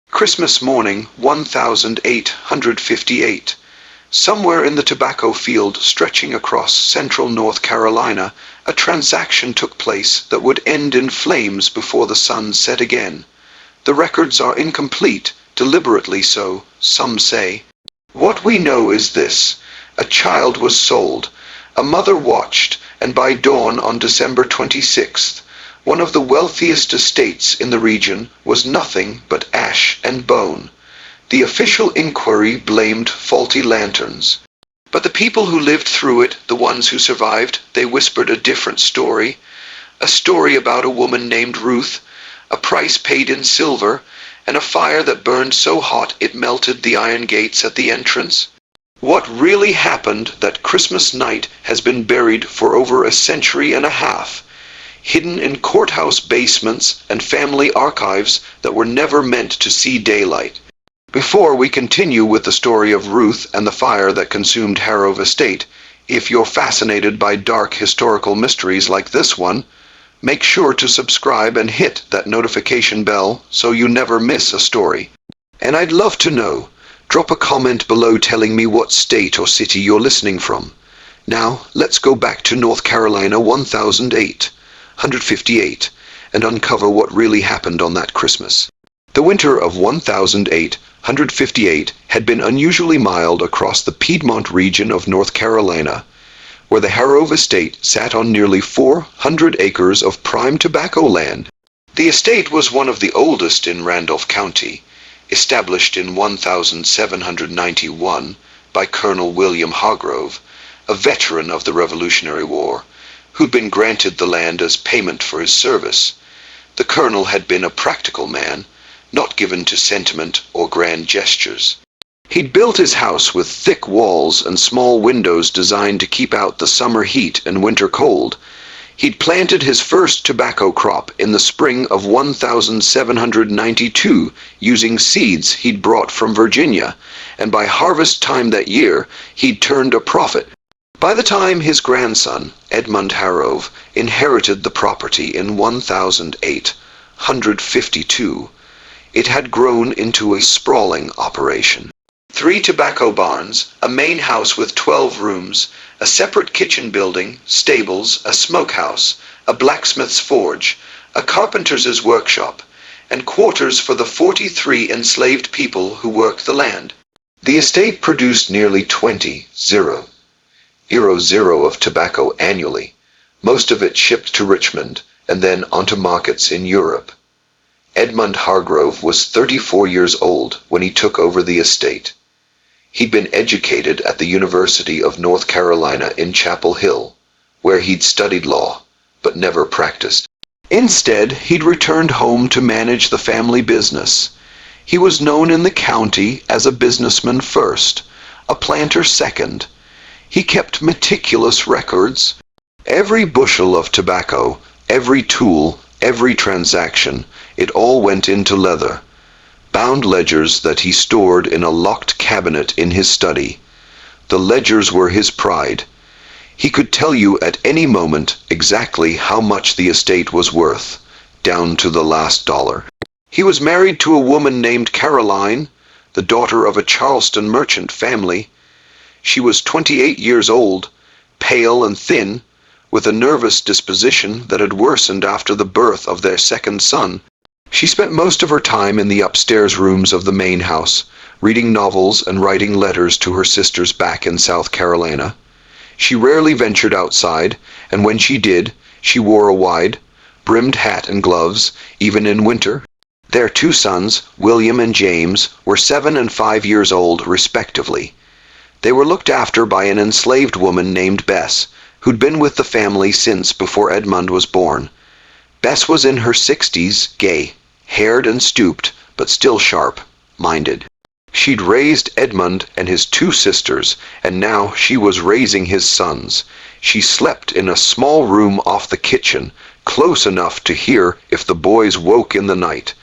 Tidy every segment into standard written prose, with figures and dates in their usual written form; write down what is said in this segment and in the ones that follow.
Christmas morning, 1858. Somewhere in the tobacco field stretching across central North Carolina, a transaction took place that would end in flames before the sun set again. The records are incomplete, deliberately so, some say. What we know is this: a child was sold, a mother watched, and by dawn on December 26th, one of the wealthiest estates in the region was nothing but ash and bone. The official inquiry blamed faulty lanterns. But the people who lived through it, the ones who survived, they whispered a different story. A story about a woman named Ruth, a price paid in silver, and a fire that burned so hot it melted the iron gates at the entrance. What really happened that Christmas night has been buried for over a century and a half, hidden in courthouse basements and family archives that were never meant to see daylight. Before we continue with the story of Ruth and the fire that consumed Harrow Estate, if you're fascinated by dark historical mysteries like this one, make sure to subscribe and hit that notification bell so you never miss a story. And I'd love to know. Drop a comment below telling me what state or city you're listening from. Now, let's go back to North Carolina 1858 and uncover what really happened on that Christmas. The winter of 1858 had been unusually mild across the Piedmont region of North Carolina, where the Harrow Estate sat on nearly 400 acres of prime tobacco land. The estate was one of the oldest in Randolph County, established in 1791 by Colonel William Hargrove, a veteran of the Revolutionary War, who'd been granted the land as payment for his service. The colonel had been a practical man, not given to sentiment or grand gestures. He'd built his house with thick walls and small windows designed to keep out the summer heat and winter cold. He'd planted his first tobacco crop in the spring of 1792 using seeds he'd brought from Virginia, and by harvest time that year, he'd turned a profit. By the time his grandson, Edmund Harrow, inherited the property in 1852, it had grown into a sprawling operation. 3 tobacco barns, a main house with 12 rooms, a separate kitchen building, stables, a smokehouse, a blacksmith's forge, a carpenter's workshop, and quarters for the 43 enslaved people who worked the land. The estate produced nearly 20,000 of tobacco annually, most of it shipped to Richmond and then onto markets in Europe. Edmund Hargrove was 34 years old when he took over the estate. He'd been educated at the University of North Carolina in Chapel Hill, where he'd studied law, but never practiced. Instead, he'd returned home to manage the family business. He was known in the county as a businessman first, a planter second. He kept meticulous records. Every bushel of tobacco, every tool, every transaction, it all went into leather. Bound ledgers that he stored in a locked cabinet in his study. The ledgers were his pride. He could tell you at any moment exactly how much the estate was worth, down to the last dollar. He was married to a woman named Caroline, the daughter of a Charleston merchant family. She was 28 years old, pale and thin, with a nervous disposition that had worsened after the birth of their second son. She spent most of her time in the upstairs rooms of the main house, reading novels and writing letters to her sisters back in South Carolina. She rarely ventured outside, and when she did, she wore a wide, brimmed hat and gloves, even in winter. Their 2 sons, William and James, were 7 and 5 years old, respectively. They were looked after by an enslaved woman named Bess, who'd been with the family since before Edmund was born. Bess was in her 60s, gay, haired and stooped, but still sharp-minded. She'd raised Edmund and his 2 sisters, and now she was raising his sons. She slept in a small room off the kitchen, close enough to hear if the boys woke in the night.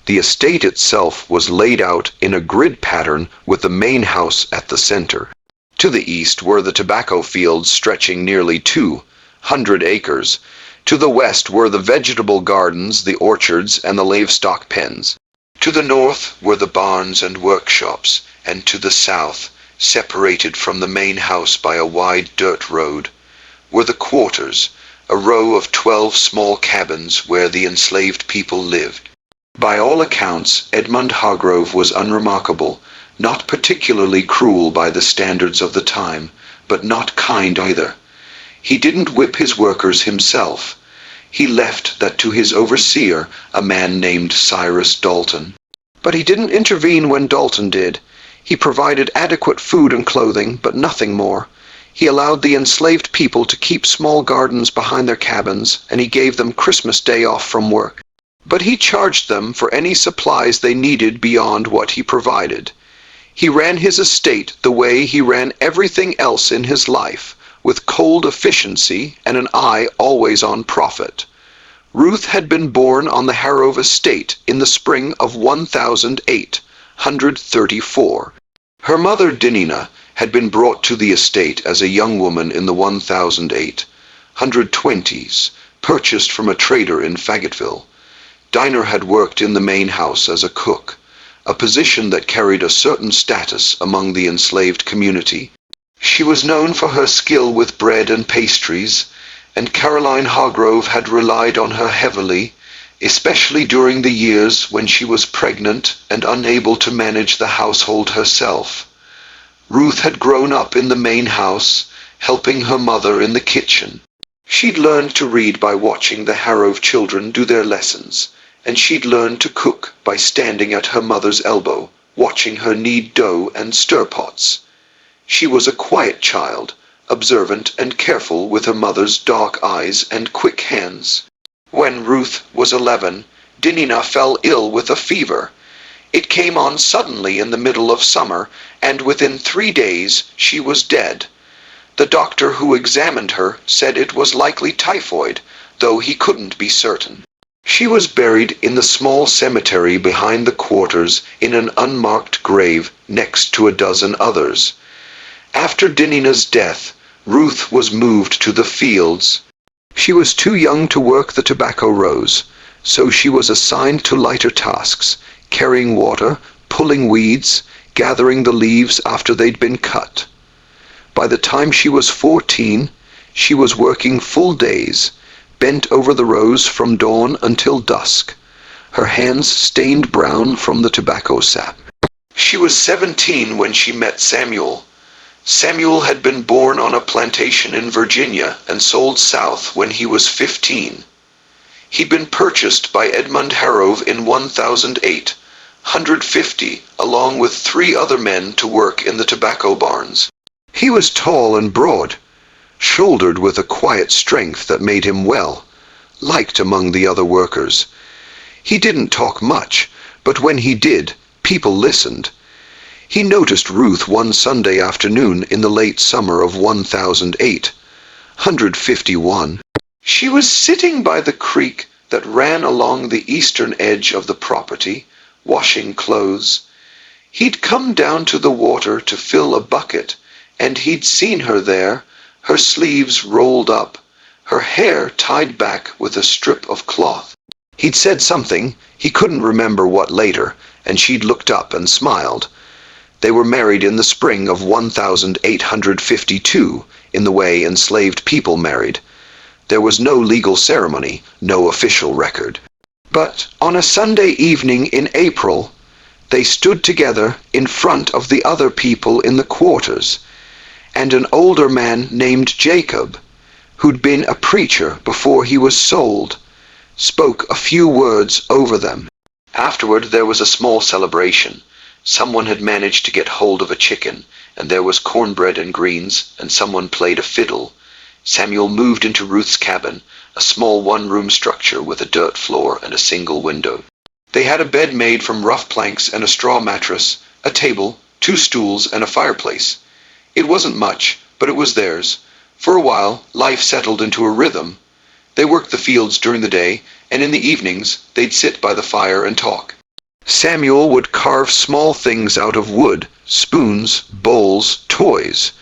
The estate itself was laid out in a grid pattern with the main house at the center. To the east were the tobacco fields stretching nearly 200 acres. To the west were the vegetable gardens, the orchards, and the livestock pens. To the north were the barns and workshops, and to the south, separated from the main house by a wide dirt road, were the quarters, a row of 12 small cabins where the enslaved people lived. By all accounts, Edmund Hargrove was unremarkable, not particularly cruel by the standards of the time, but not kind either. He didn't whip his workers himself. He left that to his overseer, a man named Cyrus Dalton. But he didn't intervene when Dalton did. He provided adequate food and clothing, but nothing more. He allowed the enslaved people to keep small gardens behind their cabins, and he gave them Christmas Day off from work. But he charged them for any supplies they needed beyond what he provided. He ran his estate the way he ran everything else in his life, with cold efficiency and an eye always on profit. Ruth had been born on the Harrove estate in the spring of 1834. Her mother, Dinina, had been brought to the estate as a young woman in the 1820s, purchased from a trader in Fayetteville. Dinah had worked in the main house as a cook, a position that carried a certain status among the enslaved community. She was known for her skill with bread and pastries, and Caroline Hargrove had relied on her heavily, especially during the years when she was pregnant and unable to manage the household herself. Ruth had grown up in the main house, helping her mother in the kitchen. She'd learned to read by watching the Harrove children do their lessons, and she'd learned to cook by standing at her mother's elbow, watching her knead dough and stir pots. She was a quiet child, observant and careful with her mother's dark eyes and quick hands. When Ruth was 11, Dinina fell ill with a fever. It came on suddenly in the middle of summer, and within 3 days she was dead. The doctor who examined her said it was likely typhoid, though he couldn't be certain. She was buried in the small cemetery behind the quarters in an unmarked grave next to a dozen others. After Dinina's death, Ruth was moved to the fields. She was too young to work the tobacco rows, so she was assigned to lighter tasks, carrying water, pulling weeds, gathering the leaves after they'd been cut. By the time she was 14, she was working full days, bent over the rows from dawn until dusk, her hands stained brown from the tobacco sap. She was 17 when she met Samuel. Samuel had been born on a plantation in Virginia and sold south when he was 15. He'd been purchased by Edmund Harrove in 1850, along with 3 other men to work in the tobacco barns. He was tall and broad, shouldered with a quiet strength that made him liked among the other workers. He didn't talk much, but when he did, people listened. He noticed Ruth one Sunday afternoon in the late summer of 1851. She was sitting by the creek that ran along the eastern edge of the property, washing clothes. He'd come down to the water to fill a bucket, and he'd seen her there, her sleeves rolled up, her hair tied back with a strip of cloth. He'd said something, he couldn't remember what later, and she'd looked up and smiled. They were married in the spring of 1852, in the way enslaved people married. There was no legal ceremony, no official record. But on a Sunday evening in April, they stood together in front of the other people in the quarters, and an older man named Jacob, who'd been a preacher before he was sold, spoke a few words over them. Afterward there was a small celebration. Someone had managed to get hold of a chicken, and there was cornbread and greens, and someone played a fiddle. Samuel moved into Ruth's cabin, a small one-room structure with a dirt floor and a single window. They had a bed made from rough planks and a straw mattress, a table, 2 stools, and a fireplace. It wasn't much, but it was theirs. For a while, life settled into a rhythm. They worked the fields during the day, and in the evenings, they'd sit by the fire and talk. Samuel would carve small things out of wood, spoons, bowls, toys.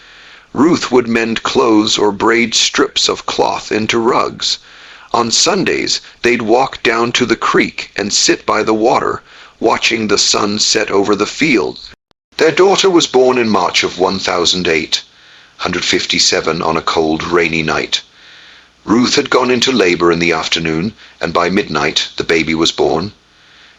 Ruth would mend clothes or braid strips of cloth into rugs. On Sundays, they'd walk down to the creek and sit by the water, watching the sun set over the field. Their daughter was born in March of 1008, 157 on a cold, rainy night. Ruth had gone into labor in the afternoon, and by midnight the baby was born.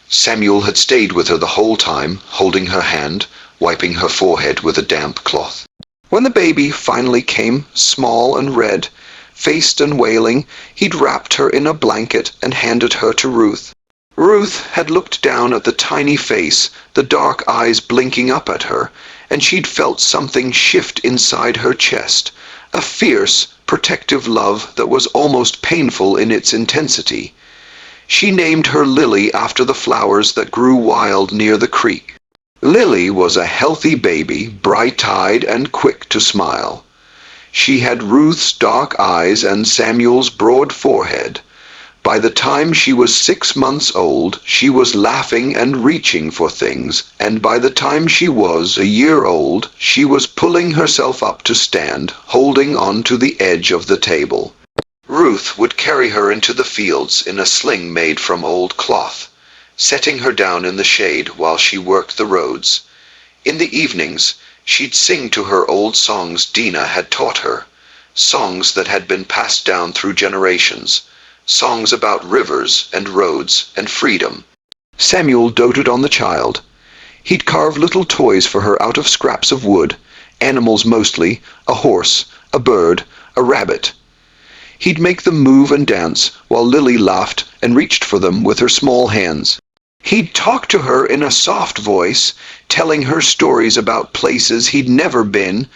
Samuel had stayed with her the whole time, holding her hand, wiping her forehead with a damp cloth. When the baby finally came, small and red, faced and wailing, he'd wrapped her in a blanket and handed her to Ruth. Ruth had looked down at the tiny face, the dark eyes blinking up at her, and she'd felt something shift inside her chest, a fierce, protective love that was almost painful in its intensity. She named her Lily after the flowers that grew wild near the creek. Lily was a healthy baby, bright-eyed and quick to smile. She had Ruth's dark eyes and Samuel's broad forehead. By the time she was 6 months old, she was laughing and reaching for things, and by the time she was a year old, she was pulling herself up to stand, holding on to the edge of the table. Ruth would carry her into the fields in a sling made from old cloth, setting her down in the shade while she worked the roads. In the evenings, she'd sing to her old songs Dina had taught her, songs that had been passed down through generations, songs about rivers and roads and freedom. Samuel doted on the child. He'd carve little toys for her out of scraps of wood, animals mostly, a horse, a bird, a rabbit. He'd make them move and dance while Lily laughed and reached for them with her small hands. He'd talk to her in a soft voice, telling her stories about places he'd never been,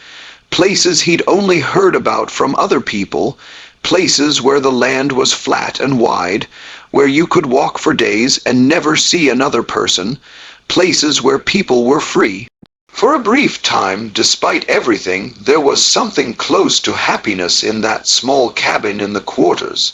places he'd only heard about from other people, places where the land was flat and wide, where you could walk for days and never see another person, places where people were free. For a brief time, despite everything, there was something close to happiness in that small cabin in the quarters.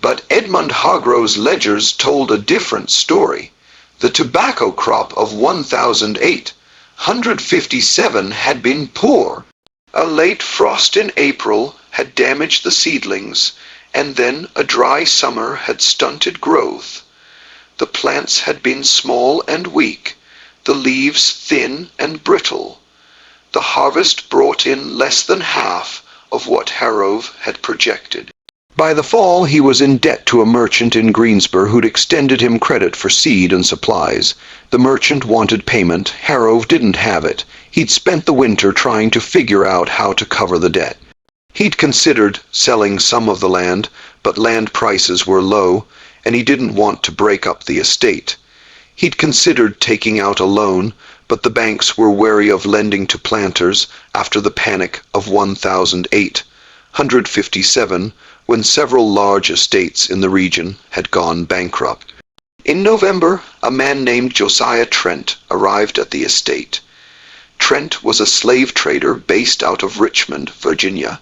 But Edmund Hargrove's ledgers told a different story. The tobacco crop of 1008, 157 had been poor. A late frost in April had damaged the seedlings, and then a dry summer had stunted growth. The plants had been small and weak, the leaves thin and brittle. The harvest brought in less than half of what Harrove had projected. By the fall, he was in debt to a merchant in Greensboro who'd extended him credit for seed and supplies. The merchant wanted payment. Harrove didn't have it. He'd spent the winter trying to figure out how to cover the debt. He'd considered selling some of the land, but land prices were low, and he didn't want to break up the estate. He'd considered taking out a loan, but the banks were wary of lending to planters after the panic of 1008, 157, when several large estates in the region had gone bankrupt. In November, a man named Josiah Trent arrived at the estate. Trent was a slave trader based out of Richmond, Virginia,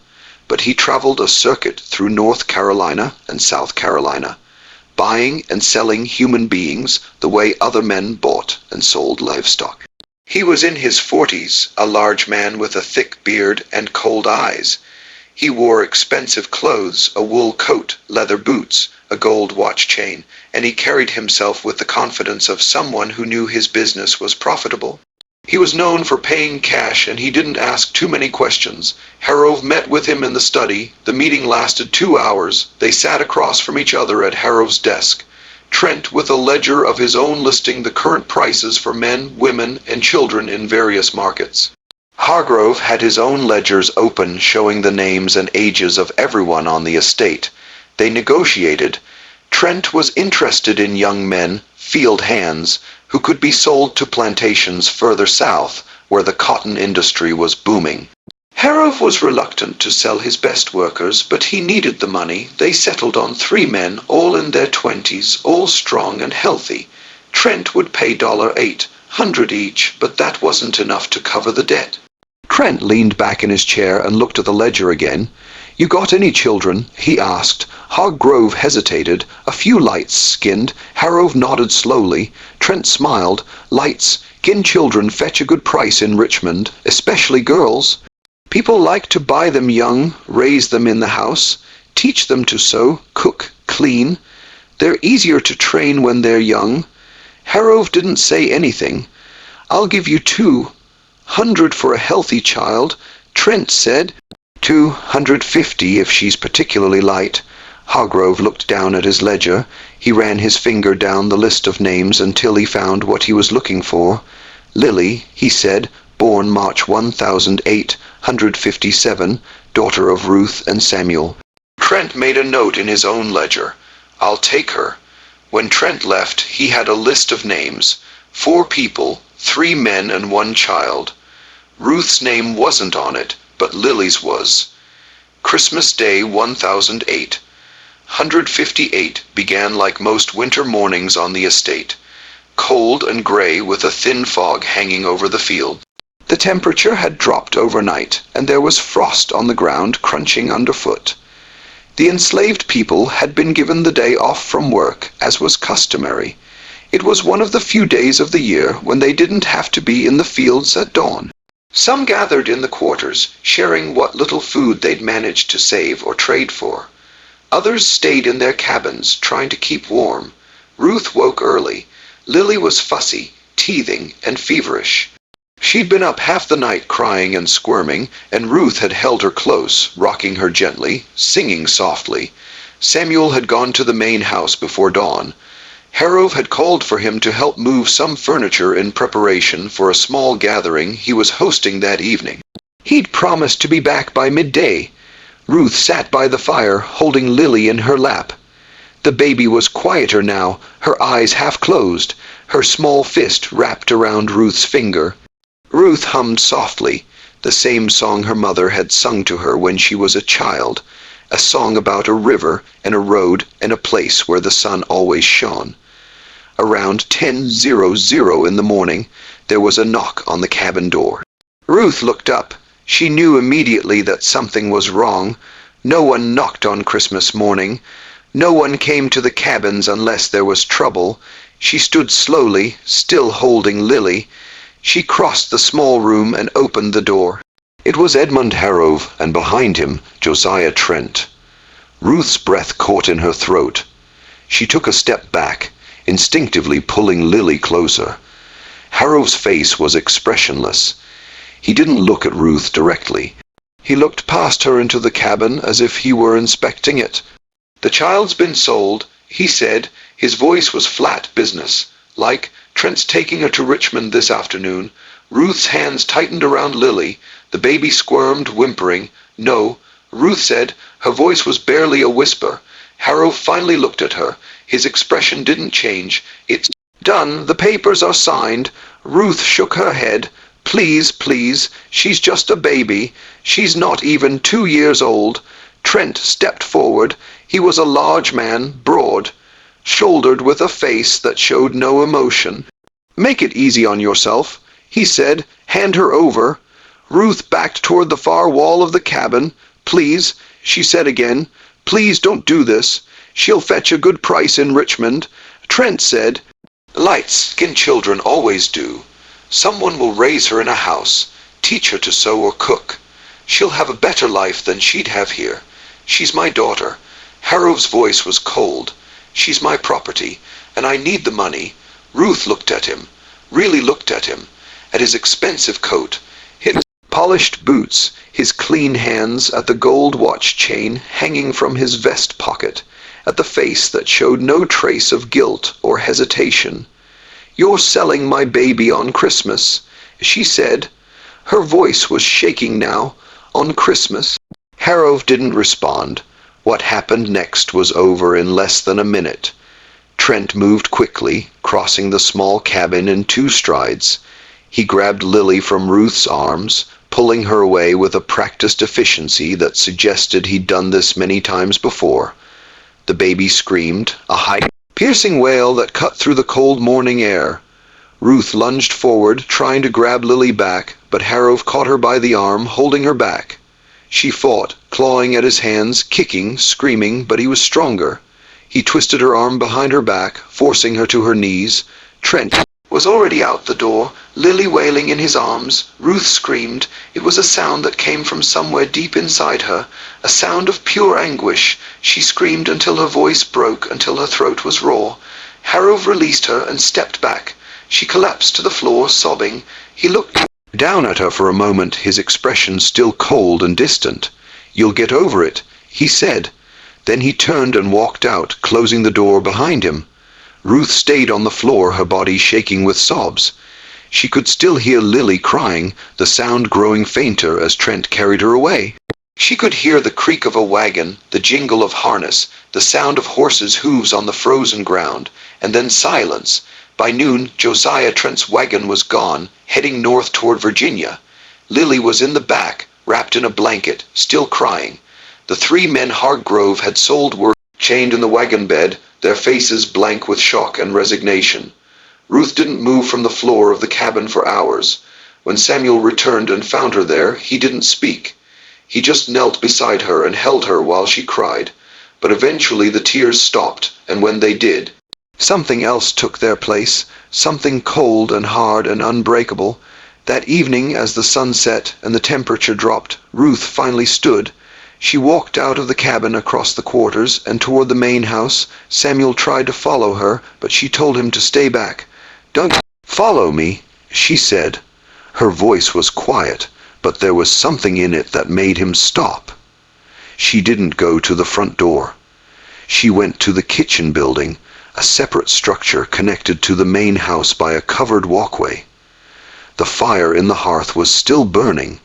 but he traveled a circuit through North Carolina and South Carolina, buying and selling human beings the way other men bought and sold livestock. He was in his 40s, a large man with a thick beard and cold eyes. He wore expensive clothes, a wool coat, leather boots, a gold watch chain, and he carried himself with the confidence of someone who knew his business was profitable. He was known for paying cash, and he didn't ask too many questions. Harrove met with him in the study. The meeting lasted 2 hours. They sat across from each other at Harrove's desk. Trent with a ledger of his own listing the current prices for men, women, and children in various markets. Hargrove had his own ledgers open showing the names and ages of everyone on the estate. They negotiated. Trent was interested in young men, field hands, who could be sold to plantations further south, where the cotton industry was booming. Harrove was reluctant to sell his best workers, but he needed the money. They settled on 3 men, all in their 20s, all strong and healthy. Trent would pay $800 each, but that wasn't enough to cover the debt. Trent leaned back in his chair and looked at the ledger again. "You got any children?" he asked. Hargrove hesitated. "A few lights skinned." Harrove nodded slowly. Trent smiled. "Lights, kin children fetch a good price in Richmond, especially girls. People like to buy them young, raise them in the house, teach them to sew, cook, clean. They're easier to train when they're young. Harrove didn't say anything. "I'll give you 200 for a healthy child," Trent said. 250 if she's particularly light. Hargrove looked down at his ledger. He ran his finger down the list of names until he found what he was looking for. "Lily," he said, "born March 1857, daughter of Ruth and Samuel." Trent made a note in his own ledger. "I'll take her." When Trent left, he had a list of names. 4 people, 3 men and 1 child. Ruth's name wasn't on it, but Lily's was. Christmas Day 1008. 158 began like most winter mornings on the estate. Cold and gray with a thin fog hanging over the field. The temperature had dropped overnight, and there was frost on the ground crunching underfoot. The enslaved people had been given the day off from work, as was customary. It was one of the few days of the year when they didn't have to be in the fields at dawn. Some gathered in the quarters, sharing what little food they'd managed to save or trade for. Others stayed in their cabins, trying to keep warm. Ruth woke early. Lily was fussy, teething, and feverish. She'd been up half the night crying and squirming, and Ruth had held her close, rocking her gently, singing softly. Samuel had gone to the main house before dawn. Harrove had called for him to help move some furniture in preparation for a small gathering he was hosting that evening. He'd promised to be back by midday. Ruth sat by the fire, holding Lily in her lap. The baby was quieter now, her eyes half closed, her small fist wrapped around Ruth's finger. Ruth hummed softly, the same song her mother had sung to her when she was a child, a song about a river and a road and a place where the sun always shone. Around 10:00 in the morning, there was a knock on the cabin door. Ruth looked up. She knew immediately that something was wrong. No one knocked on Christmas morning. No one came to the cabins unless there was trouble. She stood slowly, still holding Lily. She crossed the small room and opened the door. It was Edmund Harrove, and behind him, Josiah Trent. Ruth's breath caught in her throat. She took a step back, instinctively pulling Lily closer. Harrove's face was expressionless. He didn't look at Ruth directly. He looked past her into the cabin as if he were inspecting it. "The child's been sold," he said. His voice was flat business, like "Trent's taking her to Richmond this afternoon." Ruth's hands tightened around Lily. The baby squirmed, whimpering. "No," Ruth said. Her voice was barely a whisper. Harrove finally looked at her. His expression didn't change. "It's done. The papers are signed." Ruth shook her head. "Please, please. She's just a baby. She's not even 2 years old." Trent stepped forward. He was a large man, broad-shouldered, with a face that showed no emotion. "Make it easy on yourself," he said. "Hand her over." Ruth backed toward the far wall of the cabin. "Please," she said again. "Please don't do this. She'll fetch a good price in Richmond." Trent said, "Light-skinned children always do. Someone will raise her in a house, teach her to sew or cook. She'll have a better life than she'd have here. She's my daughter." Harrove's voice was cold. "She's my property, and I need the money." Ruth looked at him, really looked at him, at his expensive coat, his polished boots, his clean hands, at the gold watch chain hanging from his vest pocket, at the face that showed no trace of guilt or hesitation. "You're selling my baby on Christmas," she said. Her voice was shaking now. "On Christmas." Harrove didn't respond. What happened next was over in less than a minute. Trent moved quickly, crossing the small cabin in 2 strides. He grabbed Lily from Ruth's arms, pulling her away with a practiced efficiency that suggested he'd done this many times before. The baby screamed, a high, piercing wail that cut through the cold morning air. Ruth lunged forward, trying to grab Lily back, but Harrove caught her by the arm, holding her back. She fought, clawing at his hands, kicking, screaming, but he was stronger. He twisted her arm behind her back, forcing her to her knees. Trent was already out the door, Lily wailing in his arms. Ruth screamed. It was a sound that came from somewhere deep inside her, a sound of pure anguish. She screamed until her voice broke, until her throat was raw. Harrove released her and stepped back. She collapsed to the floor, sobbing. He looked down at her for a moment, his expression still cold and distant. "You'll get over it," he said. Then he turned and walked out, closing the door behind him. Ruth stayed on the floor, her body shaking with sobs. She could still hear Lily crying, the sound growing fainter as Trent carried her away. She could hear the creak of a wagon, the jingle of harness, the sound of horses' hooves on the frozen ground, and then silence. By noon, Josiah Trent's wagon was gone, heading north toward Virginia. Lily was in the back, wrapped in a blanket, still crying. The three men Hargrove had sold were chained in the wagon bed, their faces blank with shock and resignation. Ruth didn't move from the floor of the cabin for hours. When Samuel returned and found her there, he didn't speak. He just knelt beside her and held her while she cried. But eventually the tears stopped, and when they did, something else took their place, something cold and hard and unbreakable. That evening, as the sun set and the temperature dropped, Ruth finally stood. She walked out of the cabin across the quarters and toward the main house. Samuel tried to follow her, but she told him to stay back. "Don't follow me," she said. Her voice was quiet, but there was something in it that made him stop. She didn't go to the front door. She went to the kitchen building, a separate structure connected to the main house by a covered walkway. The fire in the hearth was still burning.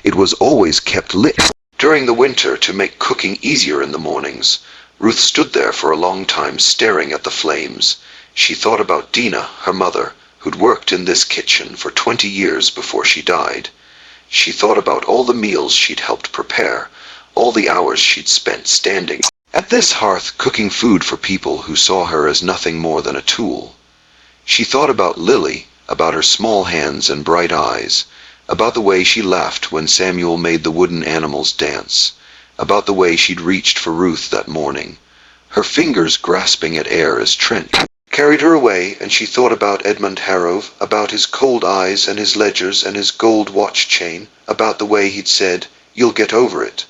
It was always kept lit during the winter to make cooking easier in the mornings. Ruth stood there for a long time, staring at the flames. She thought about Dina, her mother, who'd worked in this kitchen for 20 years before she died. She thought about all the meals she'd helped prepare, all the hours she'd spent standing at this hearth cooking food for people who saw her as nothing more than a tool. She thought about Lily, about her small hands and bright eyes, about the way she laughed when Samuel made the wooden animals dance, about the way she'd reached for Ruth that morning, her fingers grasping at air as Trent carried her away. And she thought about Edmund Harrove, about his cold eyes and his ledgers and his gold watch chain, about the way he'd said, "You'll get over it,"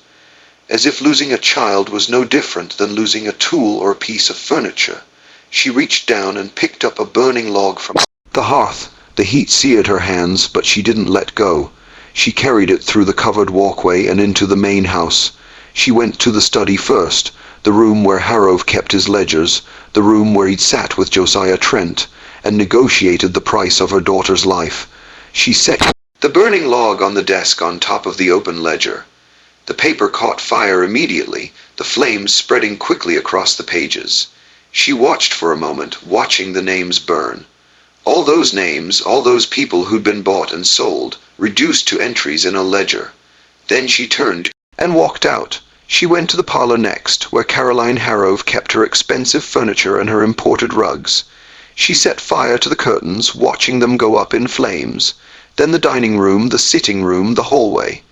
as if losing a child was no different than losing a tool or a piece of furniture. She reached down and picked up a burning log from the hearth. The heat seared her hands, but she didn't let go. She carried it through the covered walkway and into the main house. She went to the study first, the room where Harrove kept his ledgers, the room where he'd sat with Josiah Trent and negotiated the price of her daughter's life. She set the burning log on the desk on top of the open ledger. The paper caught fire immediately, the flames spreading quickly across the pages. She watched for a moment, watching the names burn. All those names, all those people who'd been bought and sold, reduced to entries in a ledger. Then she turned and walked out. She went to the parlor next, where Caroline Harrove kept her expensive furniture and her imported rugs. She set fire to the curtains, watching them go up in flames. Then the dining room, the sitting room, the hallway.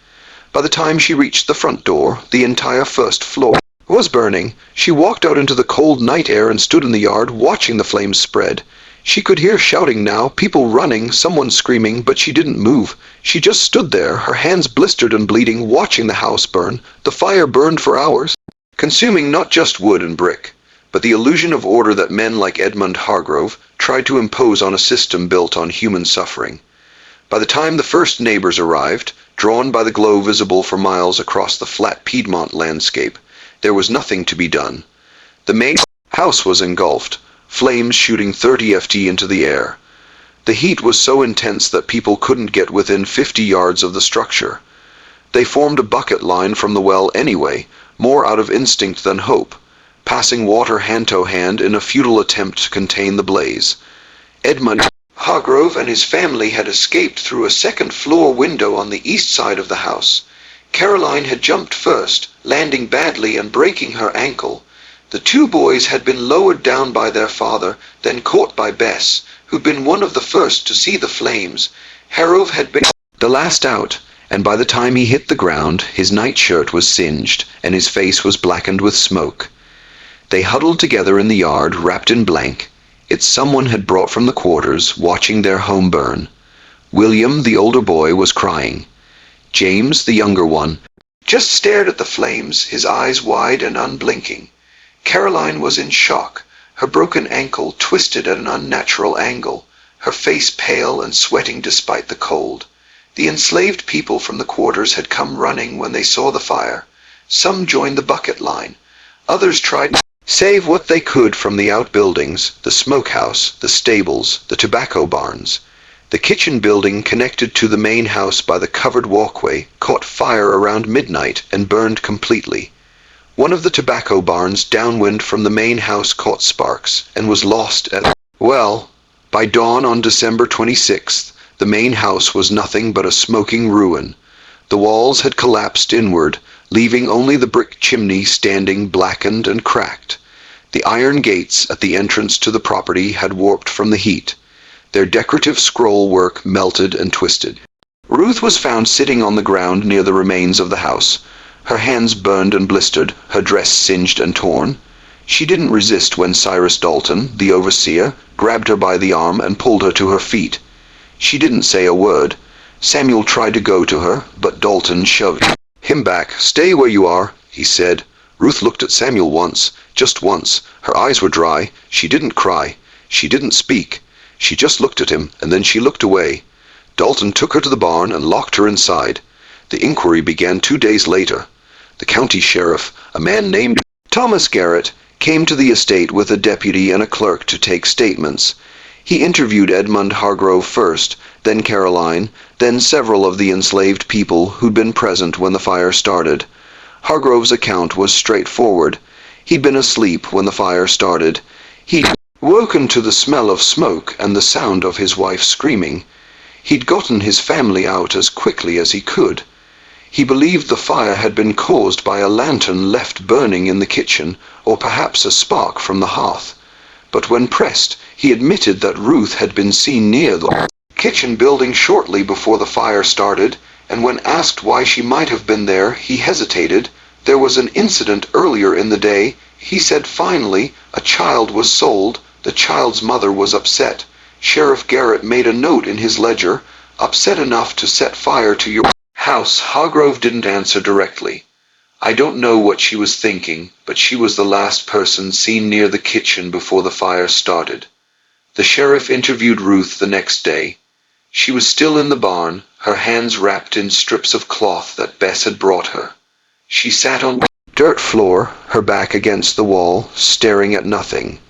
By the time she reached the front door, the entire first floor was burning. She walked out into the cold night air and stood in the yard, watching the flames spread. She could hear shouting now, people running, someone screaming, but she didn't move. She just stood there, her hands blistered and bleeding, watching the house burn. The fire burned for hours, consuming not just wood and brick, but the illusion of order that men like Edmund Hargrove tried to impose on a system built on human suffering. By the time the first neighbors arrived, drawn by the glow visible for miles across the flat Piedmont landscape, there was nothing to be done. The main house was engulfed, flames shooting 30 ft into the air. The heat was so intense that people couldn't get within 50 yards of the structure. They formed a bucket line from the well anyway, more out of instinct than hope, passing water hand to hand in a futile attempt to contain the blaze. Edmund Hargrove and his family had escaped through a second-floor window on the east side of the house. Caroline had jumped first, landing badly and breaking her ankle. The two boys had been lowered down by their father, then caught by Bess, who'd been one of the first to see the flames. Harrove had been the last out, and by the time he hit the ground, his nightshirt was singed, and his face was blackened with smoke. They huddled together in the yard, wrapped in blank. It's someone had brought from the quarters, watching their home burn. William, the older boy, was crying. James, the younger one, just stared at the flames, his eyes wide and unblinking. Caroline was in shock. her broken ankle twisted at an unnatural angle, her face pale and sweating despite the cold. The enslaved people from the quarters had come running when they saw the fire. Some joined the bucket line. Others tried to save what they could from the outbuildings, the smokehouse, the stables, the tobacco barns. The kitchen building connected to the main house by the covered walkway caught fire around midnight and burned completely. One of the tobacco barns downwind from the main house caught sparks and was lost at... Well, by dawn on December 26th, the main house was nothing but a smoking ruin. The walls had collapsed inward, leaving only the brick chimney standing blackened and cracked. The iron gates at the entrance to the property had warped from the heat. Their decorative scroll work melted and twisted. Ruth was found sitting on the ground near the remains of the house, her hands burned and blistered, her dress singed and torn. She didn't resist when Cyrus Dalton, the overseer, grabbed her by the arm and pulled her to her feet. She didn't say a word. Samuel tried to go to her, but Dalton shoved him back. "Stay where you are," he said. Ruth looked at Samuel once, just once. Her eyes were dry. She didn't cry. She didn't speak. She just looked at him, and then she looked away. Dalton took her to the barn and locked her inside. The inquiry began 2 days later. The county sheriff, a man named Thomas Garrett, came to the estate with a deputy and a clerk to take statements. He interviewed Edmund Hargrove first, then Caroline, then several of the enslaved people who'd been present when the fire started. Hargrove's account was straightforward. He'd been asleep when the fire started. He'd woken to the smell of smoke and the sound of his wife screaming. He'd gotten his family out as quickly as he could. He believed the fire had been caused by a lantern left burning in the kitchen, or perhaps a spark from the hearth. But when pressed, he admitted that Ruth had been seen near the kitchen building shortly before the fire started, and when asked why she might have been there, he hesitated. There was an incident earlier in the day, he said finally. A child was sold. The child's mother was upset. Sheriff Garrett made a note in his ledger, "Upset enough to set fire to your house." Hargrove didn't answer directly. "I don't know what she was thinking, but she was the last person seen near the kitchen before the fire started." The sheriff interviewed Ruth the next day. She was still in the barn, her hands wrapped in strips of cloth that Bess had brought her. She sat on the dirt floor, her back against the wall, staring at nothing.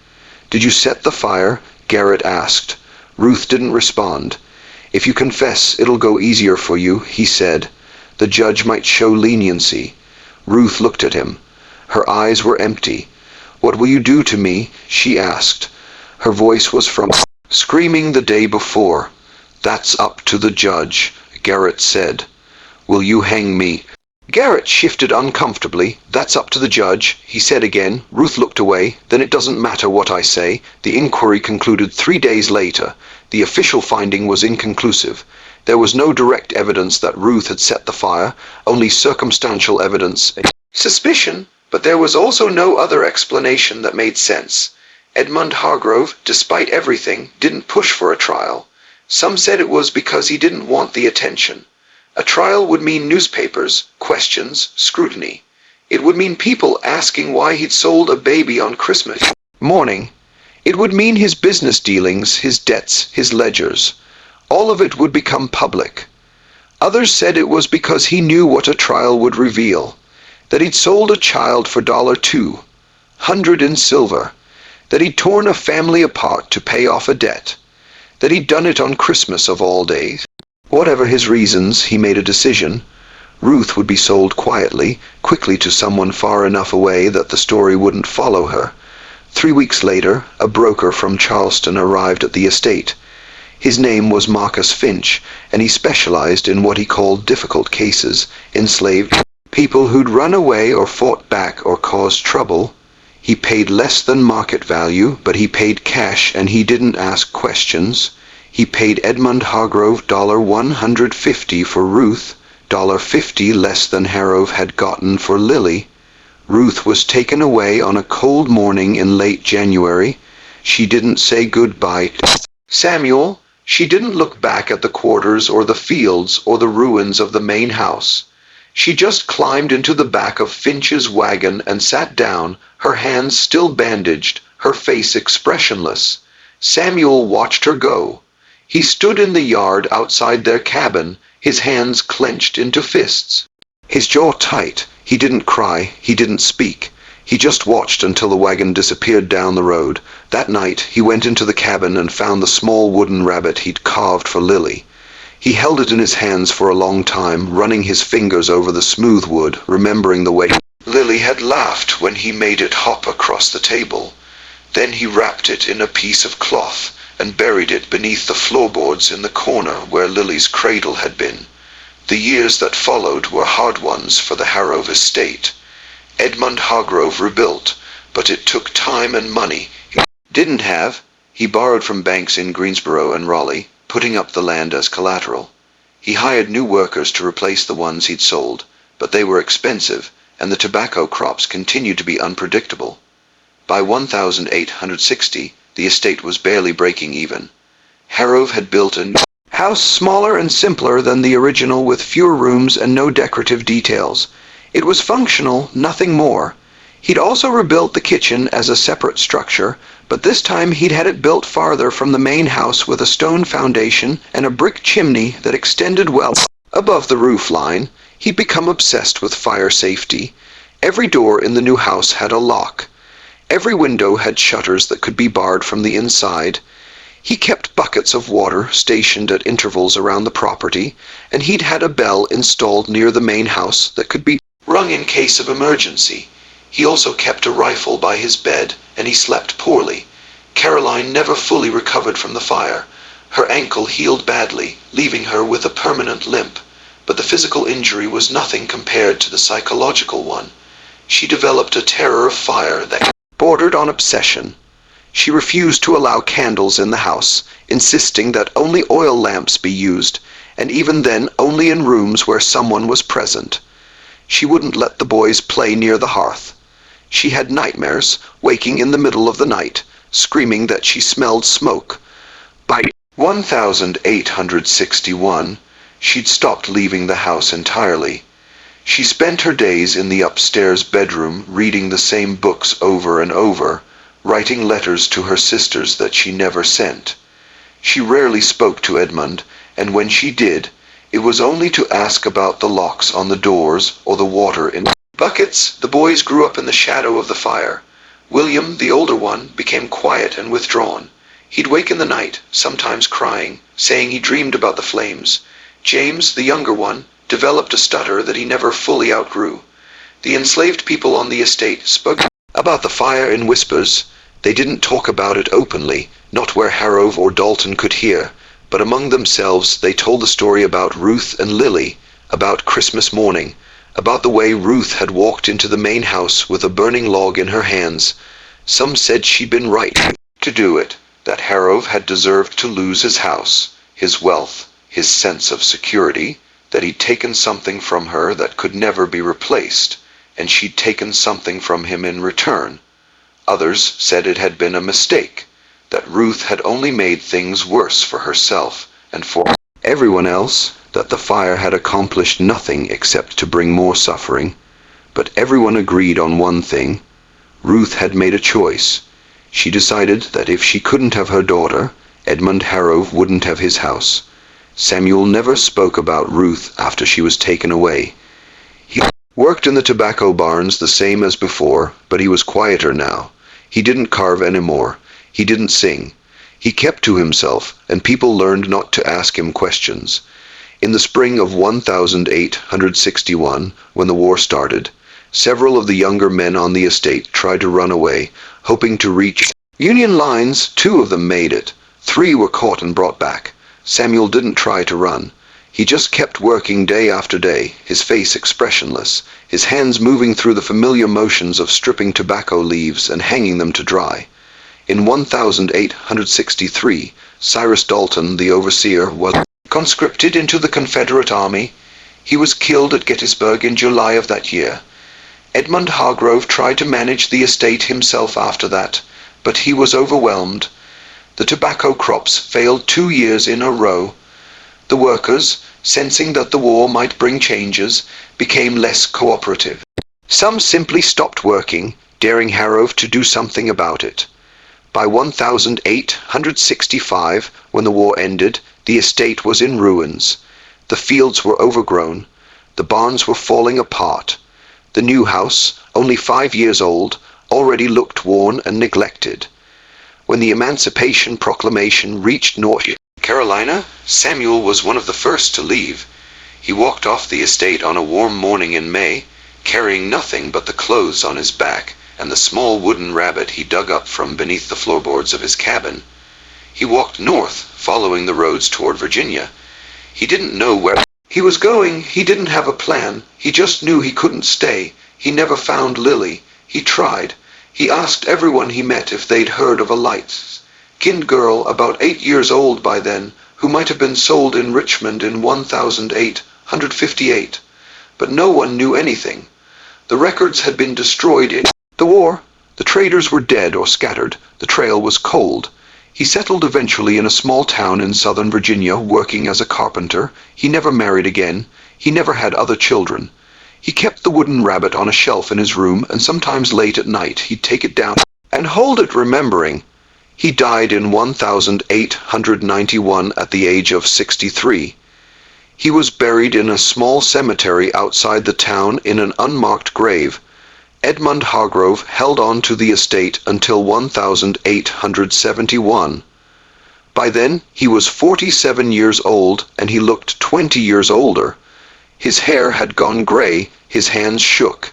"Did you set the fire?" Garrett asked. Ruth didn't respond. "If you confess, it'll go easier for you," he said. "The judge might show leniency." Ruth looked at him. Her eyes were empty. "What will you do to me?" she asked. Her voice was from screaming the day before. "That's up to the judge," Garrett said. "Will you hang me?" Garrett shifted uncomfortably. "That's up to the judge," he said again. Ruth looked away. "Then it doesn't matter what I say." The inquiry concluded 3 days later. The official finding was inconclusive. There was no direct evidence that Ruth had set the fire, only circumstantial evidence. Suspicion, but there was also no other explanation that made sense. Edmund Hargrove, despite everything, didn't push for a trial. Some said it was because he didn't want the attention. A trial would mean newspapers, questions, scrutiny. It would mean people asking why he'd sold a baby on Christmas morning. It would mean his business dealings, his debts, his ledgers. All of it would become public. Others said it was because he knew what a trial would reveal. That he'd sold a child for $200 in silver. That he'd torn a family apart to pay off a debt. That he'd done it on Christmas of all days. Whatever his reasons, he made a decision. Ruth would be sold quietly, quickly to someone far enough away that the story wouldn't follow her. 3 weeks later, a broker from Charleston arrived at the estate. His name was Marcus Finch, and he specialized in what he called difficult cases, enslaved people who'd run away or fought back or caused trouble. He paid less than market value, but he paid cash and he didn't ask questions. He paid Edmund Hargrove $150 for Ruth, $50 less than Hargrove had gotten for Lily. Ruth was taken away on a cold morning in late January. She didn't say goodbye to Samuel. She didn't look back at the quarters or the fields or the ruins of the main house. She just climbed into the back of Finch's wagon and sat down, her hands still bandaged, her face expressionless. Samuel watched her go. He stood in the yard outside their cabin, his hands clenched into fists. His jaw tight. He didn't cry, he didn't speak. He just watched until the wagon disappeared down the road. That night, he went into the cabin and found the small wooden rabbit he'd carved for Lily. He held it in his hands for a long time, running his fingers over the smooth wood, remembering the way Lily had laughed when he made it hop across the table. Then he wrapped it in a piece of cloth and buried it beneath the floorboards in the corner where Lily's cradle had been. The years that followed were hard ones for the Harrove estate. Edmund Hargrove rebuilt, but it took time and money. He didn't have. He borrowed from banks in Greensboro and Raleigh, putting up the land as collateral. He hired new workers to replace the ones he'd sold, but they were expensive, and the tobacco crops continued to be unpredictable. By 1860, the estate was barely breaking even. Harrove had built a new house smaller and simpler than the original, with fewer rooms and no decorative details. It was functional, nothing more. He'd also rebuilt the kitchen as a separate structure, but this time he'd had it built farther from the main house with a stone foundation and a brick chimney that extended well above the roof line. He'd become obsessed with fire safety. Every door in the new house had a lock. Every window had shutters that could be barred from the inside. He kept buckets of water stationed at intervals around the property, and he'd had a bell installed near the main house that could be rung in case of emergency. He also kept a rifle by his bed, and he slept poorly. Caroline never fully recovered from the fire. Her ankle healed badly, leaving her with a permanent limp, but the physical injury was nothing compared to the psychological one. She developed a terror of fire that bordered on obsession. She refused to allow candles in the house, insisting that only oil lamps be used, and even then only in rooms where someone was present. She wouldn't let the boys play near the hearth. She had nightmares, waking in the middle of the night, screaming that she smelled smoke. By 1861, she'd stopped leaving the house entirely. She spent her days in the upstairs bedroom reading the same books over and over, writing letters to her sisters that she never sent. She rarely spoke to Edmund, and when she did, it was only to ask about the locks on the doors or the water in buckets. The boys grew up in the shadow of the fire. William, the older one, became quiet and withdrawn. He'd wake in the night, sometimes crying, saying he dreamed about the flames. James, the younger one, developed a stutter that he never fully outgrew. The enslaved people on the estate spoke about the fire in whispers. They didn't talk about it openly, not where Harrove or Dalton could hear, but among themselves they told the story about Ruth and Lily, about Christmas morning, about the way Ruth had walked into the main house with a burning log in her hands. Some said she'd been right to do it, that Harrove had deserved to lose his house, his wealth, his sense of security, that he'd taken something from her that could never be replaced, and she'd taken something from him in return. Others said it had been a mistake, that Ruth had only made things worse for herself and for everyone else, that the fire had accomplished nothing except to bring more suffering. But everyone agreed on one thing. Ruth had made a choice. She decided that if she couldn't have her daughter, Edmund Harrove wouldn't have his house. Samuel never spoke about Ruth after she was taken away. He worked in the tobacco barns the same as before, but he was quieter now. He didn't carve anymore. He didn't sing. He kept to himself, and people learned not to ask him questions. In the spring of 1861, when the war started, several of the younger men on the estate tried to run away, hoping to reach Union lines. 2 of them made it. 3 were caught and brought back. Samuel didn't try to run. He just kept working day after day, his face expressionless, his hands moving through the familiar motions of stripping tobacco leaves and hanging them to dry. In 1863, Cyrus Dalton, the overseer, was conscripted into the Confederate Army. He was killed at Gettysburg in July of that year. Edmund Hargrove tried to manage the estate himself after that, but he was overwhelmed. The tobacco crops failed 2 years in a row. The workers, sensing that the war might bring changes, became less cooperative. Some simply stopped working, daring Harrove to do something about it. By 1865, when the war ended, the estate was in ruins. The fields were overgrown. The barns were falling apart. The new house, only 5 years old, already looked worn and neglected. When the Emancipation Proclamation reached North Carolina, Samuel was one of the first to leave. He walked off the estate on a warm morning in May, carrying nothing but the clothes on his back and the small wooden rabbit he dug up from beneath the floorboards of his cabin. He walked north, following the roads toward Virginia. He didn't know where he was going. He didn't have a plan. He just knew he couldn't stay. He never found Lily. He tried. He asked everyone he met if they'd heard of a light-skinned girl about 8 years old by then, who might have been sold in Richmond in 1858. But no one knew anything. The records had been destroyed in the war. The traders were dead or scattered. The trail was cold. He settled eventually in a small town in southern Virginia, working as a carpenter. He never married again. He never had other children. He kept the wooden rabbit on a shelf in his room, and sometimes late at night he'd take it down and hold it, remembering. He died in 1891 at the age of 63. He was buried in a small cemetery outside the town in an unmarked grave. Edmund Hargrove held on to the estate until 1871. By then, he was 47 years old, and he looked 20 years older. His hair had gone gray, his hands shook.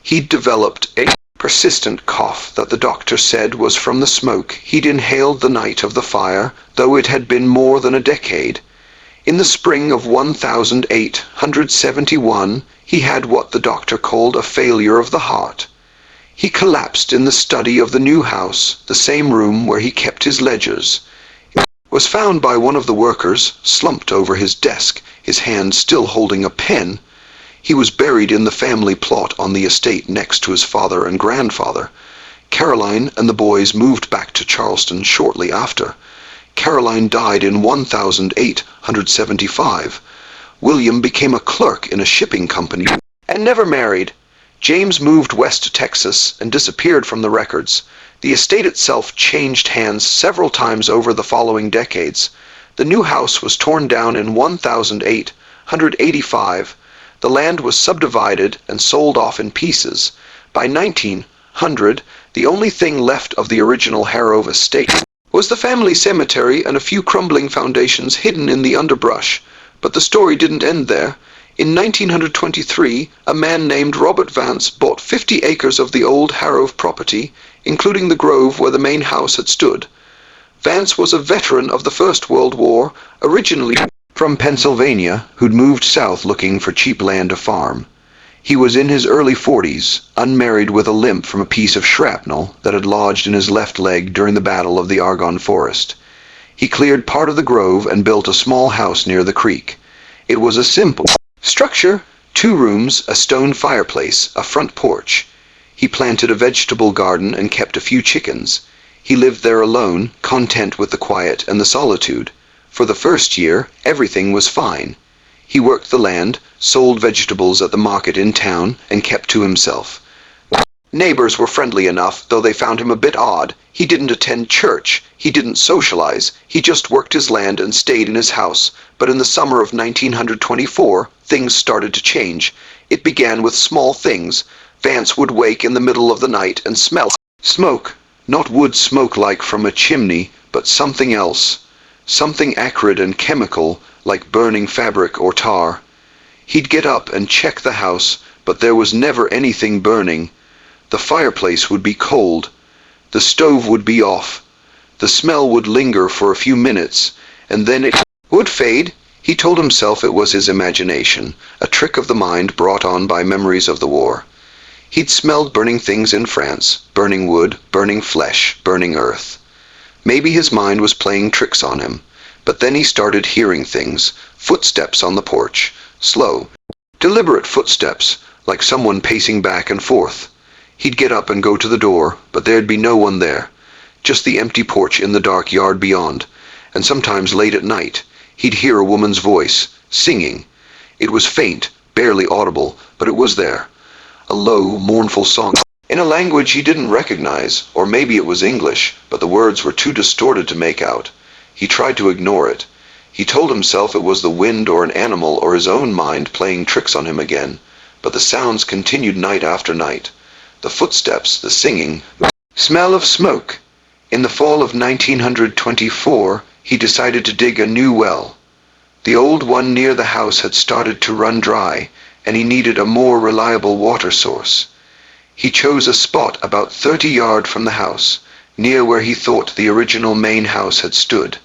He'd developed a persistent cough that the doctor said was from the smoke he'd inhaled the night of the fire, though it had been more than a decade. In the spring of 1871, he had what the doctor called a failure of the heart. He collapsed in the study of the new house, the same room where he kept his ledgers. He was found by one of the workers, slumped over his desk, his hand still holding a pen. He was buried in the family plot on the estate next to his father and grandfather. Caroline and the boys moved back to Charleston shortly after. Caroline died in 1875. William became a clerk in a shipping company and never married. James moved west to Texas and disappeared from the records. The estate itself changed hands several times over the following decades. The new house was torn down in 1885. The land was subdivided and sold off in pieces. By 1900, the only thing left of the original Harrove estate was the family cemetery and a few crumbling foundations hidden in the underbrush. But the story didn't end there. In 1923, a man named Robert Vance bought 50 acres of the old Harrove property, including the grove where the main house had stood. Vance was a veteran of the First World War, originally from Pennsylvania, who'd moved south looking for cheap land to farm. He was in his early 40s, unmarried, with a limp from a piece of shrapnel that had lodged in his left leg during the Battle of the Argonne Forest. He cleared part of the grove and built a small house near the creek. It was a simple structure, 2 rooms, a stone fireplace, a front porch. He planted a vegetable garden and kept a few chickens. He lived there alone, content with the quiet and the solitude. For the first year, everything was fine. He worked the land, sold vegetables at the market in town, and kept to himself. Neighbors were friendly enough, though they found him a bit odd. He didn't attend church. He didn't socialize. He just worked his land and stayed in his house. But in the summer of 1924, things started to change. It began with small things. Vance would wake in the middle of the night and smell smoke. Not wood smoke like from a chimney, but something else. Something acrid and chemical, like burning fabric or tar. He'd get up and check the house, but there was never anything burning. The fireplace would be cold. The stove would be off. The smell would linger for a few minutes, and then it would fade. He told himself it was his imagination, a trick of the mind brought on by memories of the war. He'd smelled burning things in France, burning wood, burning flesh, burning earth. Maybe his mind was playing tricks on him, but then he started hearing things, footsteps on the porch, slow, deliberate footsteps, like someone pacing back and forth. He'd get up and go to the door, but there'd be no one there, just the empty porch in the dark yard beyond, and sometimes late at night, he'd hear a woman's voice, singing. It was faint, barely audible, but it was there. A low, mournful song. in a language he didn't recognize, or maybe it was English, but the words were too distorted to make out. He tried to ignore it. He told himself it was the wind or an animal or his own mind playing tricks on him again, but the sounds continued night after night. The footsteps, the singing, the smell of smoke. In the fall of 1924, he decided to dig a new well. The old one near the house had started to run dry, and he needed a more reliable water source. He chose a spot about 30 yards from the house, near where he thought the original main house had stood.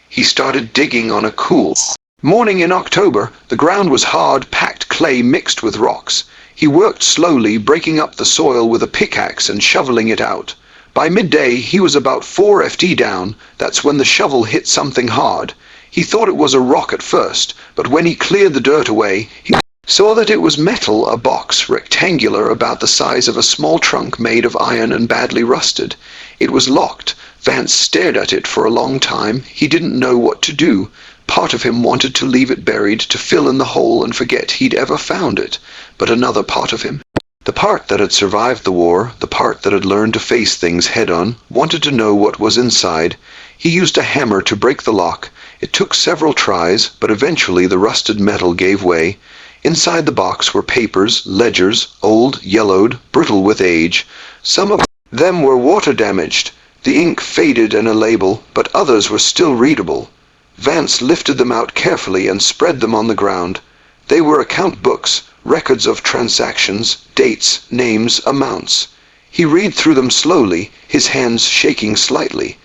He started digging on a cool morning in October. The ground was hard, packed clay mixed with rocks. He worked slowly, breaking up the soil with a pickaxe and shoveling it out. By midday, he was about 4 ft down. That's when the shovel hit something hard. He thought it was a rock at first, but when he cleared the dirt away, he saw that it was metal, a box, rectangular, about the size of a small trunk made of iron and badly rusted. It was locked. Vance stared at it for a long time. He didn't know what to do. Part of him wanted to leave it buried, to fill in the hole and forget he'd ever found it. But another part of him, the part that had survived the war, the part that had learned to face things head-on, wanted to know what was inside. He used a hammer to break the lock. It took several tries, but eventually the rusted metal gave way. Inside the box were papers, ledgers, old, yellowed, brittle with age. Some of them were water-damaged. The ink faded and a label, but others were still readable. Vance lifted them out carefully and spread them on the ground. They were account books, records of transactions, dates, names, amounts. He read through them slowly, his hands shaking slightly.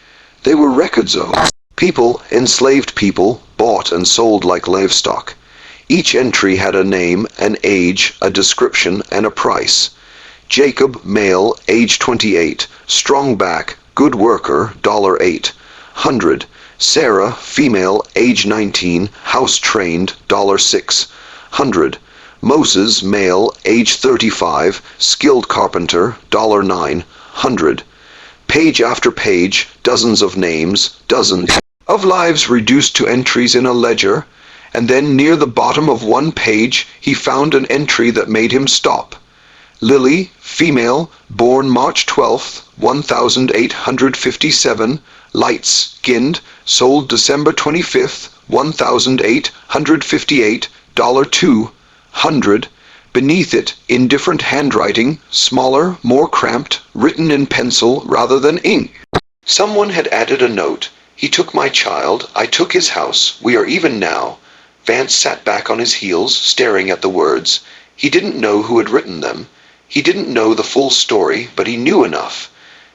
They were records of people, enslaved people, bought and sold like livestock. Each entry had a name, an age, a description, and a price. Jacob, male, age 28, strong back, good worker, $8. 100. Sarah, female, age 19, house trained, $6. 100. Moses, male, age 35, skilled carpenter, $9. 100. Page after page, dozens of names, dozens of lives reduced to entries in a ledger, and then near the bottom of one page he found an entry that made him stop. Lily, female, born March 12th, 1857, light-skinned, sold December 25th, 1858, $200. Beneath it, in different handwriting, smaller, more cramped, written in pencil rather than ink. Someone had added a note. He took my child, I took his house, we are even now. Vance sat back on his heels, staring at the words. He didn't know who had written them. He didn't know the full story, but he knew enough.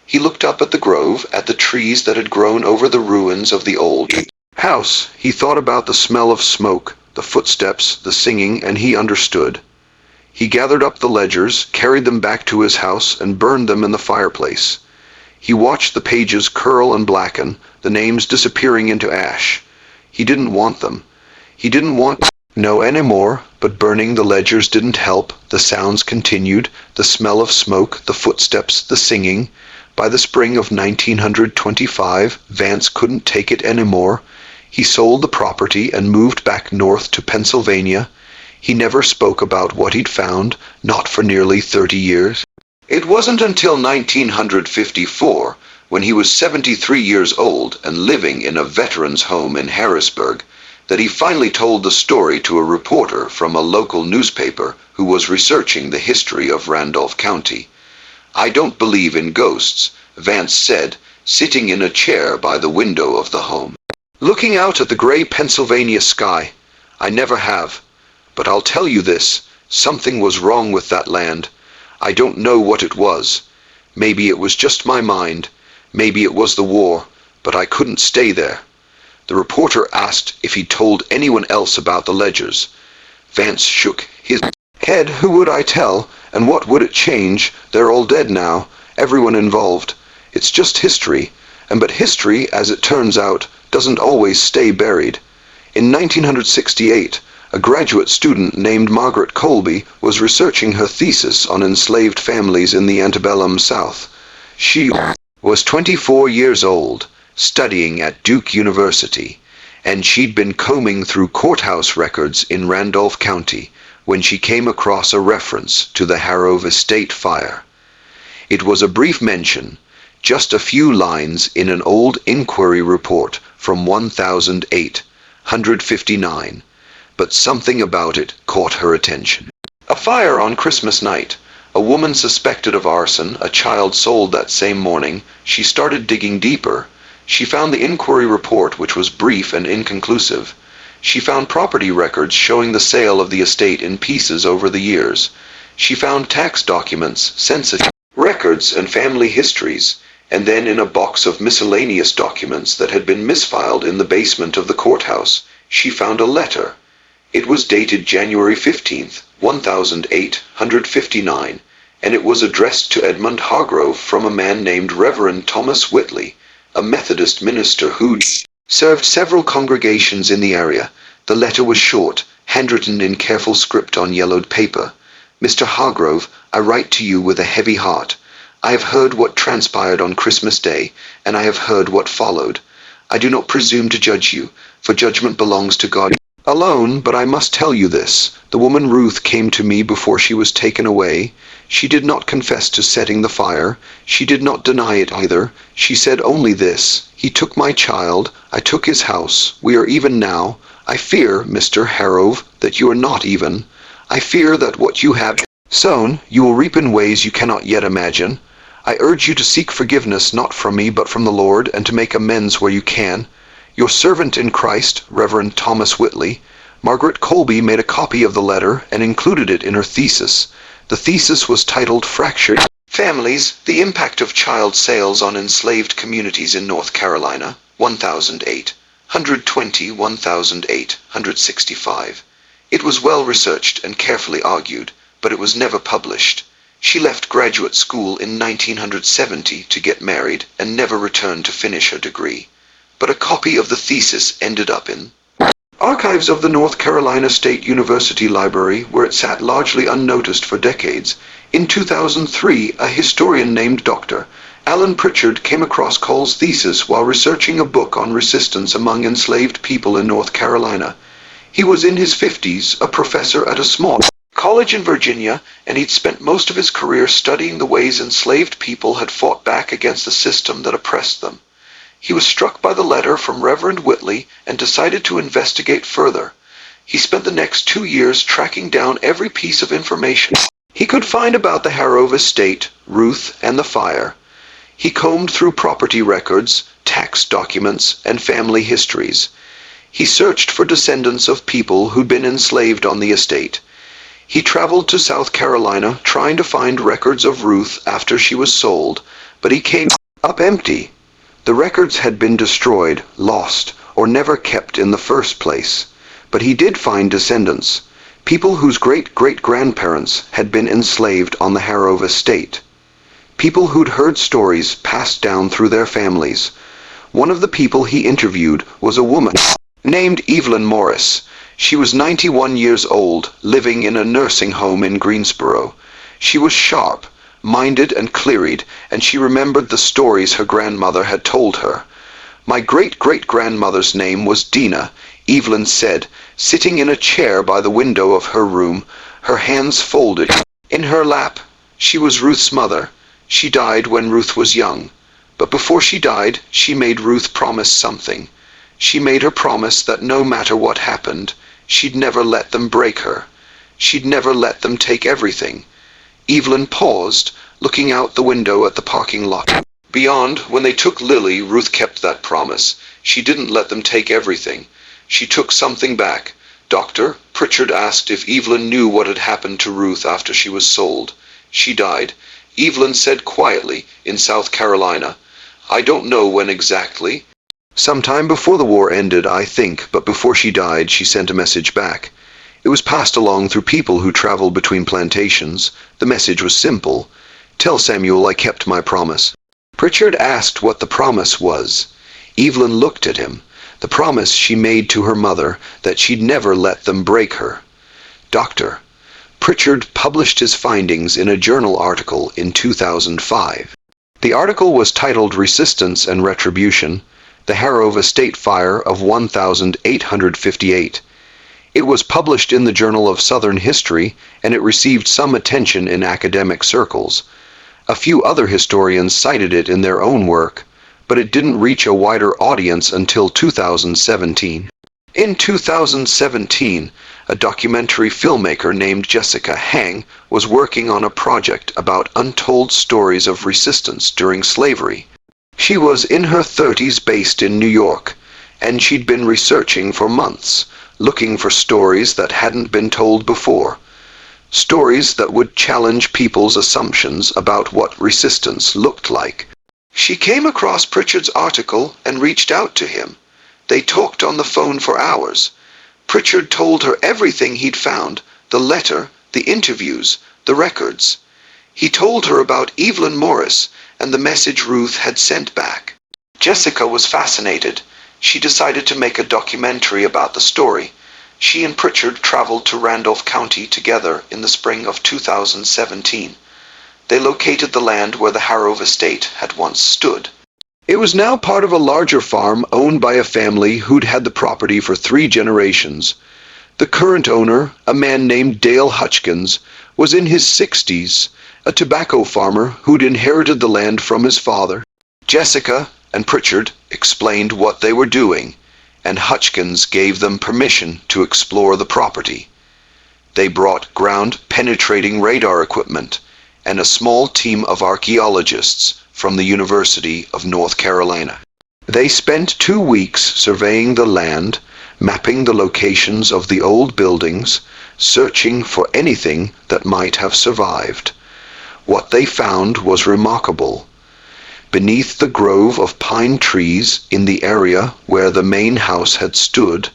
He looked up at the grove, at the trees that had grown over the ruins of the old house. He thought about the smell of smoke, the footsteps, the singing, and he understood. He gathered up the ledgers, carried them back to his house, and burned them in the fireplace. He watched the pages curl and blacken, the names disappearing into ash. He didn't want them. He didn't want to know anymore, but burning the ledgers didn't help. The sounds continued, the smell of smoke, the footsteps, the singing. By the spring of 1925, Vance couldn't take it anymore. He sold the property and moved back north to Pennsylvania. He never spoke about what he'd found, not for nearly 30 years. It wasn't until 1954, when he was 73 years old and living in a veteran's home in Harrisburg, that he finally told the story to a reporter from a local newspaper who was researching the history of Randolph County. I don't believe in ghosts, Vance said, sitting in a chair by the window of the home, looking out at the gray Pennsylvania sky. I never have. But I'll tell you this, something was wrong with that land. I don't know what it was. Maybe it was just my mind. Maybe it was the war, but I couldn't stay there. The reporter asked if he'd told anyone else about the ledgers. Vance shook his head. Who would I tell, and what would it change? They're all dead now, everyone involved. It's just history, but history, as it turns out, doesn't always stay buried. In 1968, a graduate student named Margaret Colby was researching her thesis on enslaved families in the antebellum South. She was 24 years old, studying at Duke University, and she'd been combing through courthouse records in Randolph County when she came across a reference to the Harrove Estate fire. It was a brief mention, just a few lines in an old inquiry report from 1859, but something about it caught her attention. A fire on Christmas night. A woman suspected of arson, a child sold that same morning. She started digging deeper. She found the inquiry report, which was brief and inconclusive. She found property records showing the sale of the estate in pieces over the years. She found tax documents, census records, and family histories, and then in a box of miscellaneous documents that had been misfiled in the basement of the courthouse, she found a letter. It was dated January 15th, 1859, and it was addressed to Edmund Hargrove from a man named Reverend Thomas Whitley, a Methodist minister who'd served several congregations in the area. The letter was short, handwritten in careful script on yellowed paper. Mr. Hargrove, I write to you with a heavy heart. I have heard what transpired on Christmas Day, and I have heard what followed. I do not presume to judge you, for judgment belongs to God alone, but I must tell you this. The woman Ruth came to me before she was taken away. She did not confess to setting the fire. She did not deny it either. She said only this: he took my child, I took his house, we are even now. I fear, Mr. Hargrove, that you are not even. I fear that what you have sown, you will reap in ways you cannot yet imagine. I urge you to seek forgiveness not from me but from the Lord, and to make amends where you can. Your servant in Christ, Reverend Thomas Whitley. Margaret Colby made a copy of the letter and included it in her thesis. The thesis was titled Fractured Families, the Impact of Child Sales on Enslaved Communities in North Carolina, 1865. It was well researched and carefully argued, but it was never published. She left graduate school in 1970 to get married and never returned to finish her degree. But a copy of the thesis ended up in archives of the North Carolina State University Library, where it sat largely unnoticed for decades. In 2003, a historian named Dr. Alan Pritchard came across Cole's thesis while researching a book on resistance among enslaved people in North Carolina. He was in his 50s, a professor at a small college in Virginia, and he'd spent most of his career studying the ways enslaved people had fought back against the system that oppressed them. He was struck by the letter from Reverend Whitley and decided to investigate further. He spent the next 2 years tracking down every piece of information he could find about the Hargrove estate, Ruth, and the fire. He combed through property records, tax documents, and family histories. He searched for descendants of people who'd been enslaved on the estate. He traveled to South Carolina trying to find records of Ruth after she was sold, but he came up empty. The records had been destroyed, lost, or never kept in the first place. But he did find descendants, people whose great-great-grandparents had been enslaved on the Hargrove estate. People who'd heard stories passed down through their families. One of the people he interviewed was a woman named Evelyn Morris. She was 91 years old, living in a nursing home in Greensboro. She was sharp, minded, and clear-eyed, and she remembered the stories her grandmother had told her. My great-great-grandmother's name was Dina, Evelyn said, sitting in a chair by the window of her room, her hands folded in her lap. She was Ruth's mother. She died when Ruth was young. But before she died, she made Ruth promise something. She made her promise that no matter what happened, she'd never let them break her. She'd never let them take everything. Evelyn paused, looking out the window at the parking lot. Beyond, when they took Lily, Ruth kept that promise. She didn't let them take everything. She took something back. Dr. Pritchard asked if Evelyn knew what had happened to Ruth after she was sold. She died. Evelyn said quietly, in South Carolina, I don't know when exactly. Sometime before the war ended, I think, but before she died, she sent a message back. It was passed along through people who traveled between plantations. The message was simple. Tell Samuel I kept my promise. Pritchard asked what the promise was. Evelyn looked at him. The promise she made to her mother that she'd never let them break her. Dr. Pritchard published his findings in a journal article in 2005. The article was titled Resistance and Retribution, the Hargrove Estate Fire of 1858. It was published in the Journal of Southern History, and it received some attention in academic circles. A few other historians cited it in their own work, but it didn't reach a wider audience until 2017. In 2017, a documentary filmmaker named Jessica Hang was working on a project about untold stories of resistance during slavery. She was in her 30s, based in New York, and she'd been researching for months, looking for stories that hadn't been told before. Stories that would challenge people's assumptions about what resistance looked like. She came across Pritchard's article and reached out to him. They talked on the phone for hours. Pritchard told her everything he'd found, the letter, the interviews, the records. He told her about Evelyn Morris and the message Ruth had sent back. Jessica was fascinated. She decided to make a documentary about the story. She and Pritchard traveled to Randolph County together in the spring of 2017. They located the land where the Harrow estate had once stood. It was now part of a larger farm owned by a family who'd had the property for 3 generations. The current owner, a man named Dale Hutchins, was in his 60s, a tobacco farmer who'd inherited the land from his father. Jessica and Pritchard explained what they were doing, and Hutchins gave them permission to explore the property. They brought ground-penetrating radar equipment and a small team of archaeologists from the University of North Carolina. They spent 2 weeks surveying the land, mapping the locations of the old buildings, searching for anything that might have survived. What they found was remarkable. Beneath the grove of pine trees in the area where the main house had stood,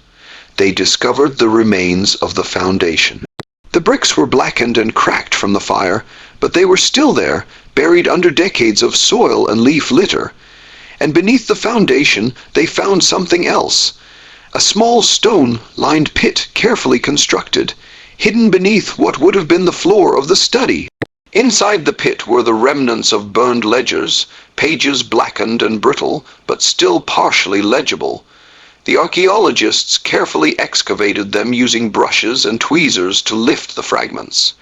they discovered the remains of the foundation. The bricks were blackened and cracked from the fire, but they were still there, buried under decades of soil and leaf litter. And beneath the foundation, they found something else. A small stone-lined pit, carefully constructed, hidden beneath what would have been the floor of the study. Inside the pit were the remnants of burned ledgers, pages blackened and brittle, but still partially legible. The archaeologists carefully excavated them using brushes and tweezers to lift the fragments.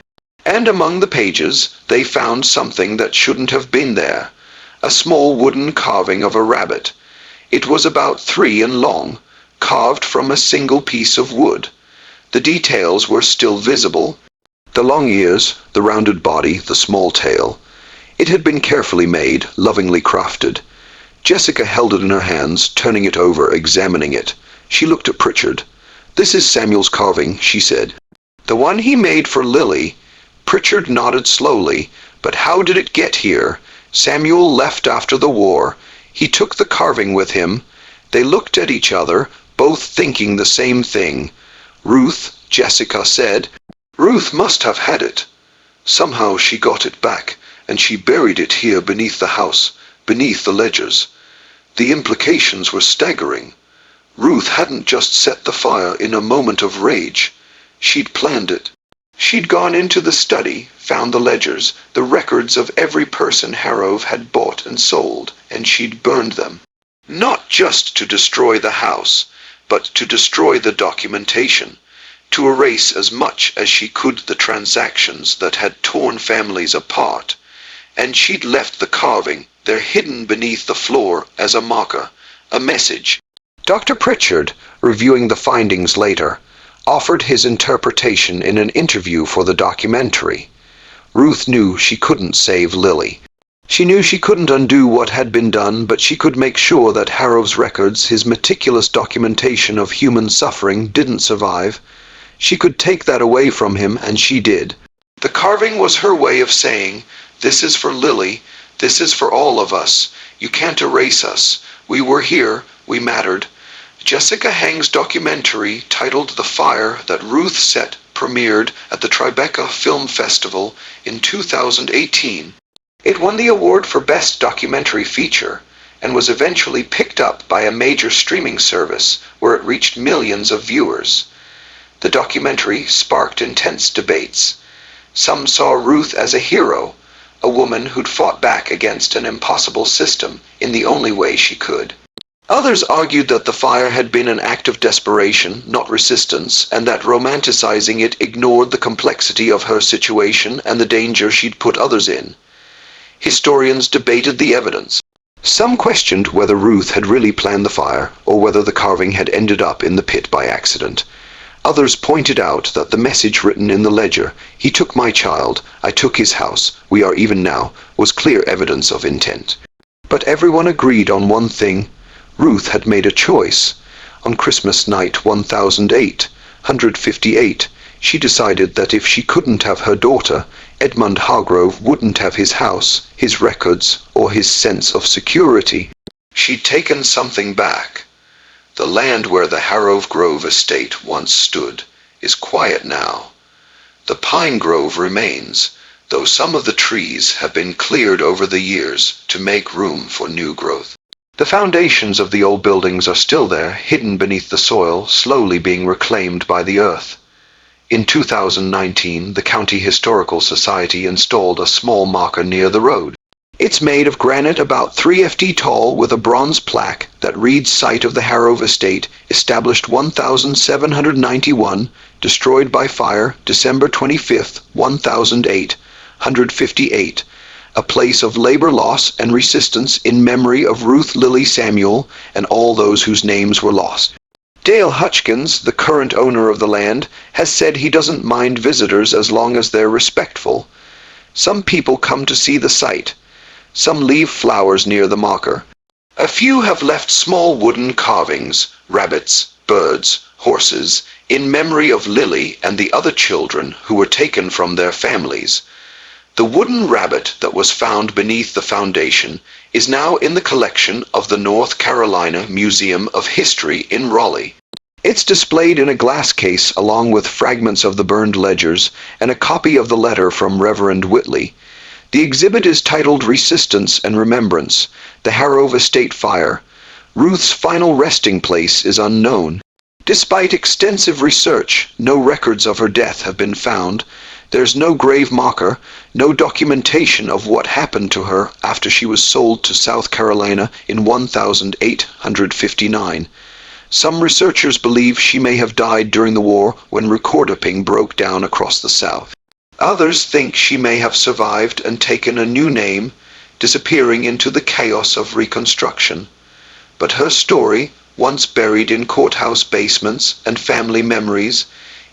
And among the pages, they found something that shouldn't have been there, a small wooden carving of a rabbit. It was about 3 in long, carved from a single piece of wood. The details were still visible. The long ears, the rounded body, the small tail. It had been carefully made, lovingly crafted. Jessica held it in her hands, turning it over, examining it. She looked at Pritchard. "This is Samuel's carving," she said. "The one he made for Lily." Pritchard nodded slowly. "But how did it get here? Samuel left after the war. He took the carving with him." They looked at each other, both thinking the same thing. "Ruth," Jessica said. "Ruth must have had it. Somehow she got it back, and she buried it here beneath the house, beneath the ledgers." The implications were staggering. Ruth hadn't just set the fire in a moment of rage. She'd planned it. She'd gone into the study, found the ledgers, the records of every person Harrow had bought and sold, and she'd burned them. Not just to destroy the house, but to destroy the documentation, to erase as much as she could the transactions that had torn families apart. And she'd left the carving there hidden beneath the floor as a marker, a message. Dr. Pritchard, reviewing the findings later, offered his interpretation in an interview for the documentary. Ruth knew she couldn't save Lily. She knew she couldn't undo what had been done, but she could make sure that Harrow's records, his meticulous documentation of human suffering, didn't survive. She could take that away from him, and she did. The carving was her way of saying, "This is for Lily, this is for all of us. You can't erase us. We were here, we mattered." Jessica Hang's documentary, titled The Fire That Ruth Set, premiered at the Tribeca Film Festival in 2018. It won the award for Best Documentary Feature, and was eventually picked up by a major streaming service, where it reached millions of viewers. The documentary sparked intense debates. Some saw Ruth as a hero, a woman who'd fought back against an impossible system in the only way she could. Others argued that the fire had been an act of desperation, not resistance, and that romanticizing it ignored the complexity of her situation and the danger she'd put others in. Historians debated the evidence. Some questioned whether Ruth had really planned the fire or whether the carving had ended up in the pit by accident. Others pointed out that the message written in the ledger, "He took my child, I took his house, we are even now," was clear evidence of intent. But everyone agreed on one thing: Ruth had made a choice. On Christmas night 1858, she decided that if she couldn't have her daughter, Edmund Hargrove wouldn't have his house, his records, or his sense of security. She'd taken something back. The land where the Hargrove Grove estate once stood is quiet now. The pine grove remains, though some of the trees have been cleared over the years to make room for new growth. The foundations of the old buildings are still there, hidden beneath the soil, slowly being reclaimed by the earth. In 2019, the County Historical Society installed a small marker near the road. It's made of granite about 3 ft tall with a bronze plaque that reads site of the Hargrove estate, established 1791, destroyed by fire December 25, 1858, a place of labor loss and resistance in memory of Ruth Lilly Samuel and all those whose names were lost. Dale Hutchins, the current owner of the land, has said he doesn't mind visitors as long as they're respectful. Some people come to see the site. Some leave flowers near the marker. A few have left small wooden carvings, rabbits, birds, horses, in memory of Lily and the other children who were taken from their families. The wooden rabbit that was found beneath the foundation is now in the collection of the North Carolina Museum of History in Raleigh. It's displayed in a glass case along with fragments of the burned ledgers and a copy of the letter from Reverend Whitley. The exhibit is titled Resistance and Remembrance, the Hargrove Estate Fire. Ruth's final resting place is unknown. Despite extensive research, no records of her death have been found. There's no grave marker, no documentation of what happened to her after she was sold to South Carolina in 1859. Some researchers believe she may have died during the war when recording broke down across the South. Others think she may have survived and taken a new name, disappearing into the chaos of Reconstruction. But her story, once buried in courthouse basements and family memories,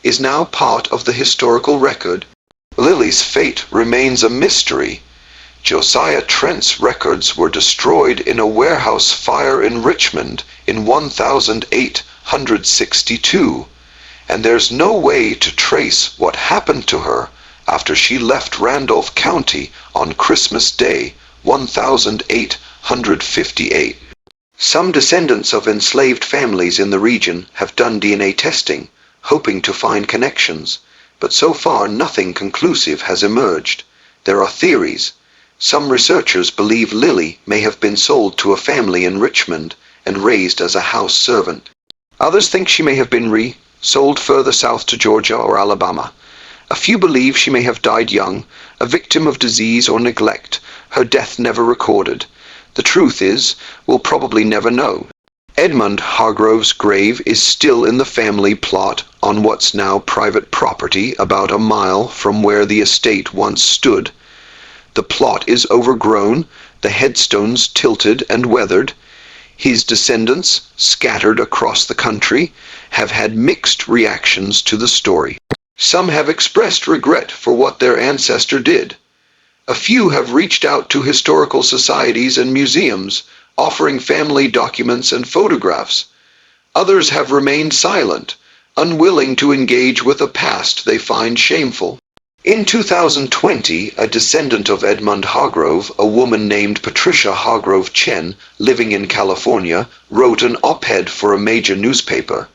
is now part of the historical record. Lily's fate remains a mystery. Josiah Trent's records were destroyed in a warehouse fire in Richmond in 1862, and there's no way to trace what happened to her after she left Randolph County on Christmas Day, 1858. Some descendants of enslaved families in the region have done DNA testing, hoping to find connections, but so far nothing conclusive has emerged. There are theories. Some researchers believe Lily may have been sold to a family in Richmond and raised as a house servant. Others think she may have been sold further south to Georgia or Alabama. A few believe she may have died young, a victim of disease or neglect, her death never recorded. The truth is, we'll probably never know. Edmund Hargrove's grave is still in the family plot on what's now private property about a mile from where the estate once stood. The plot is overgrown, the headstones tilted and weathered. His descendants, scattered across the country, have had mixed reactions to the story. Some have expressed regret for what their ancestor did. A few have reached out to historical societies and museums, offering family documents and photographs. Others have remained silent, unwilling to engage with a past they find shameful. In 2020, a descendant of Edmund Hargrove, a woman named Patricia Hargrove Chen, living in California, wrote an op-ed for a major newspaper.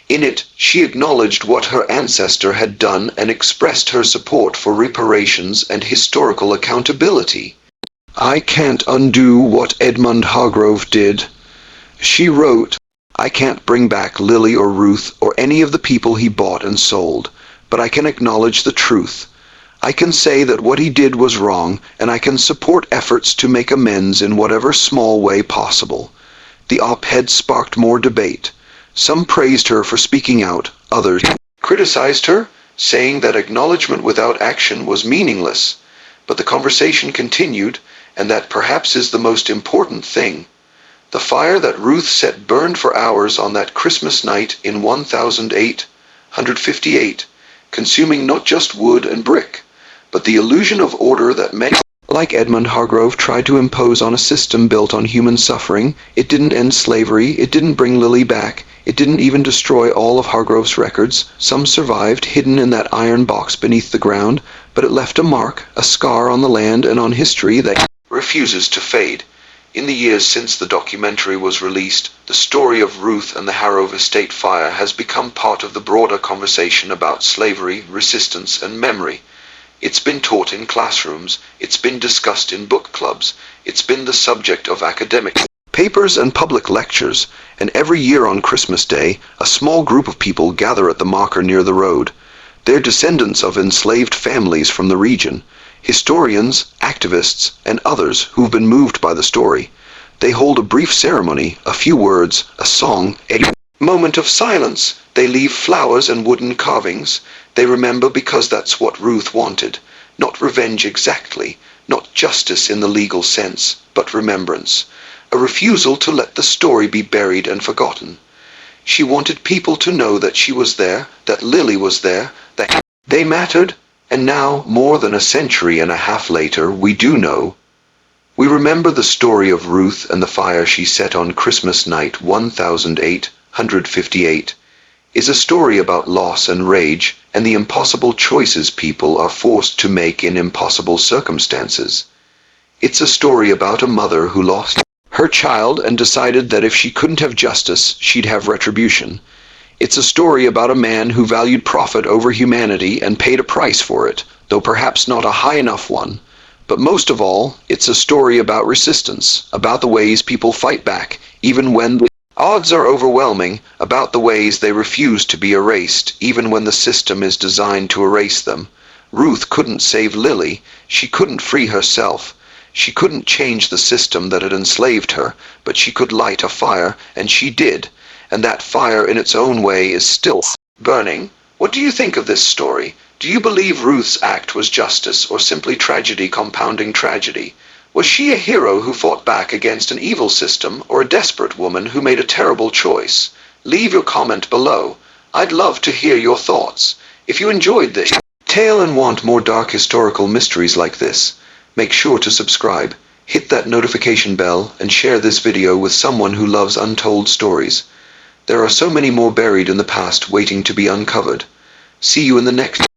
In it, she acknowledged what her ancestor had done and expressed her support for reparations and historical accountability. "I can't undo what Edmund Hargrove did." She wrote, "I can't bring back Lily or Ruth or any of the people he bought and sold, but I can acknowledge the truth. I can say that what he did was wrong, and I can support efforts to make amends in whatever small way possible." The op-ed sparked more debate. Some praised her for speaking out, others criticized her, saying that acknowledgement without action was meaningless. But the conversation continued, and that perhaps is the most important thing. The fire that Ruth set burned for hours on that Christmas night in 1858, consuming not just wood and brick, but the illusion of order that many, like Edmund Hargrove, tried to impose on a system built on human suffering. It didn't end slavery, it didn't bring Lily back, it didn't even destroy all of Hargrove's records. Some survived, hidden in that iron box beneath the ground, but it left a mark, a scar on the land and on history that refuses to fade. In the years since the documentary was released, the story of Ruth and the Harrove Estate fire has become part of the broader conversation about slavery, resistance, and memory. It's been taught in classrooms, it's been discussed in book clubs, it's been the subject of academic papers and public lectures, and every year on Christmas Day, a small group of people gather at the marker near the road. They're descendants of enslaved families from the region, historians, activists, and others who've been moved by the story. They hold a brief ceremony, a few words, a song, a moment of silence. They leave flowers and wooden carvings. They remember because that's what Ruth wanted. Not revenge exactly, not justice in the legal sense, but remembrance. A refusal to let the story be buried and forgotten. She wanted people to know that she was there, that Lily was there, that they mattered. And now, more than a century and a half later, we do know. We remember the story of Ruth and the fire she set on Christmas night 1858 is a story about loss and rage and the impossible choices people are forced to make in impossible circumstances. It's a story about a mother who lost her child and decided that if she couldn't have justice, she'd have retribution. It's a story about a man who valued profit over humanity and paid a price for it, though perhaps not a high enough one. But most of all, it's a story about resistance, about the ways people fight back, even when the odds are overwhelming, about the ways they refuse to be erased, even when the system is designed to erase them. Ruth couldn't save Lily, she couldn't free herself. She couldn't change the system that had enslaved her, but she could light a fire, and she did. And that fire in its own way is still burning. What do you think of this story? Do you believe Ruth's act was justice or simply tragedy compounding tragedy? Was she a hero who fought back against an evil system or a desperate woman who made a terrible choice? Leave your comment below. I'd love to hear your thoughts. If you enjoyed this tale and want more dark historical mysteries like this, make sure to subscribe, hit that notification bell, and share this video with someone who loves untold stories. There are so many more buried in the past waiting to be uncovered. See you in the next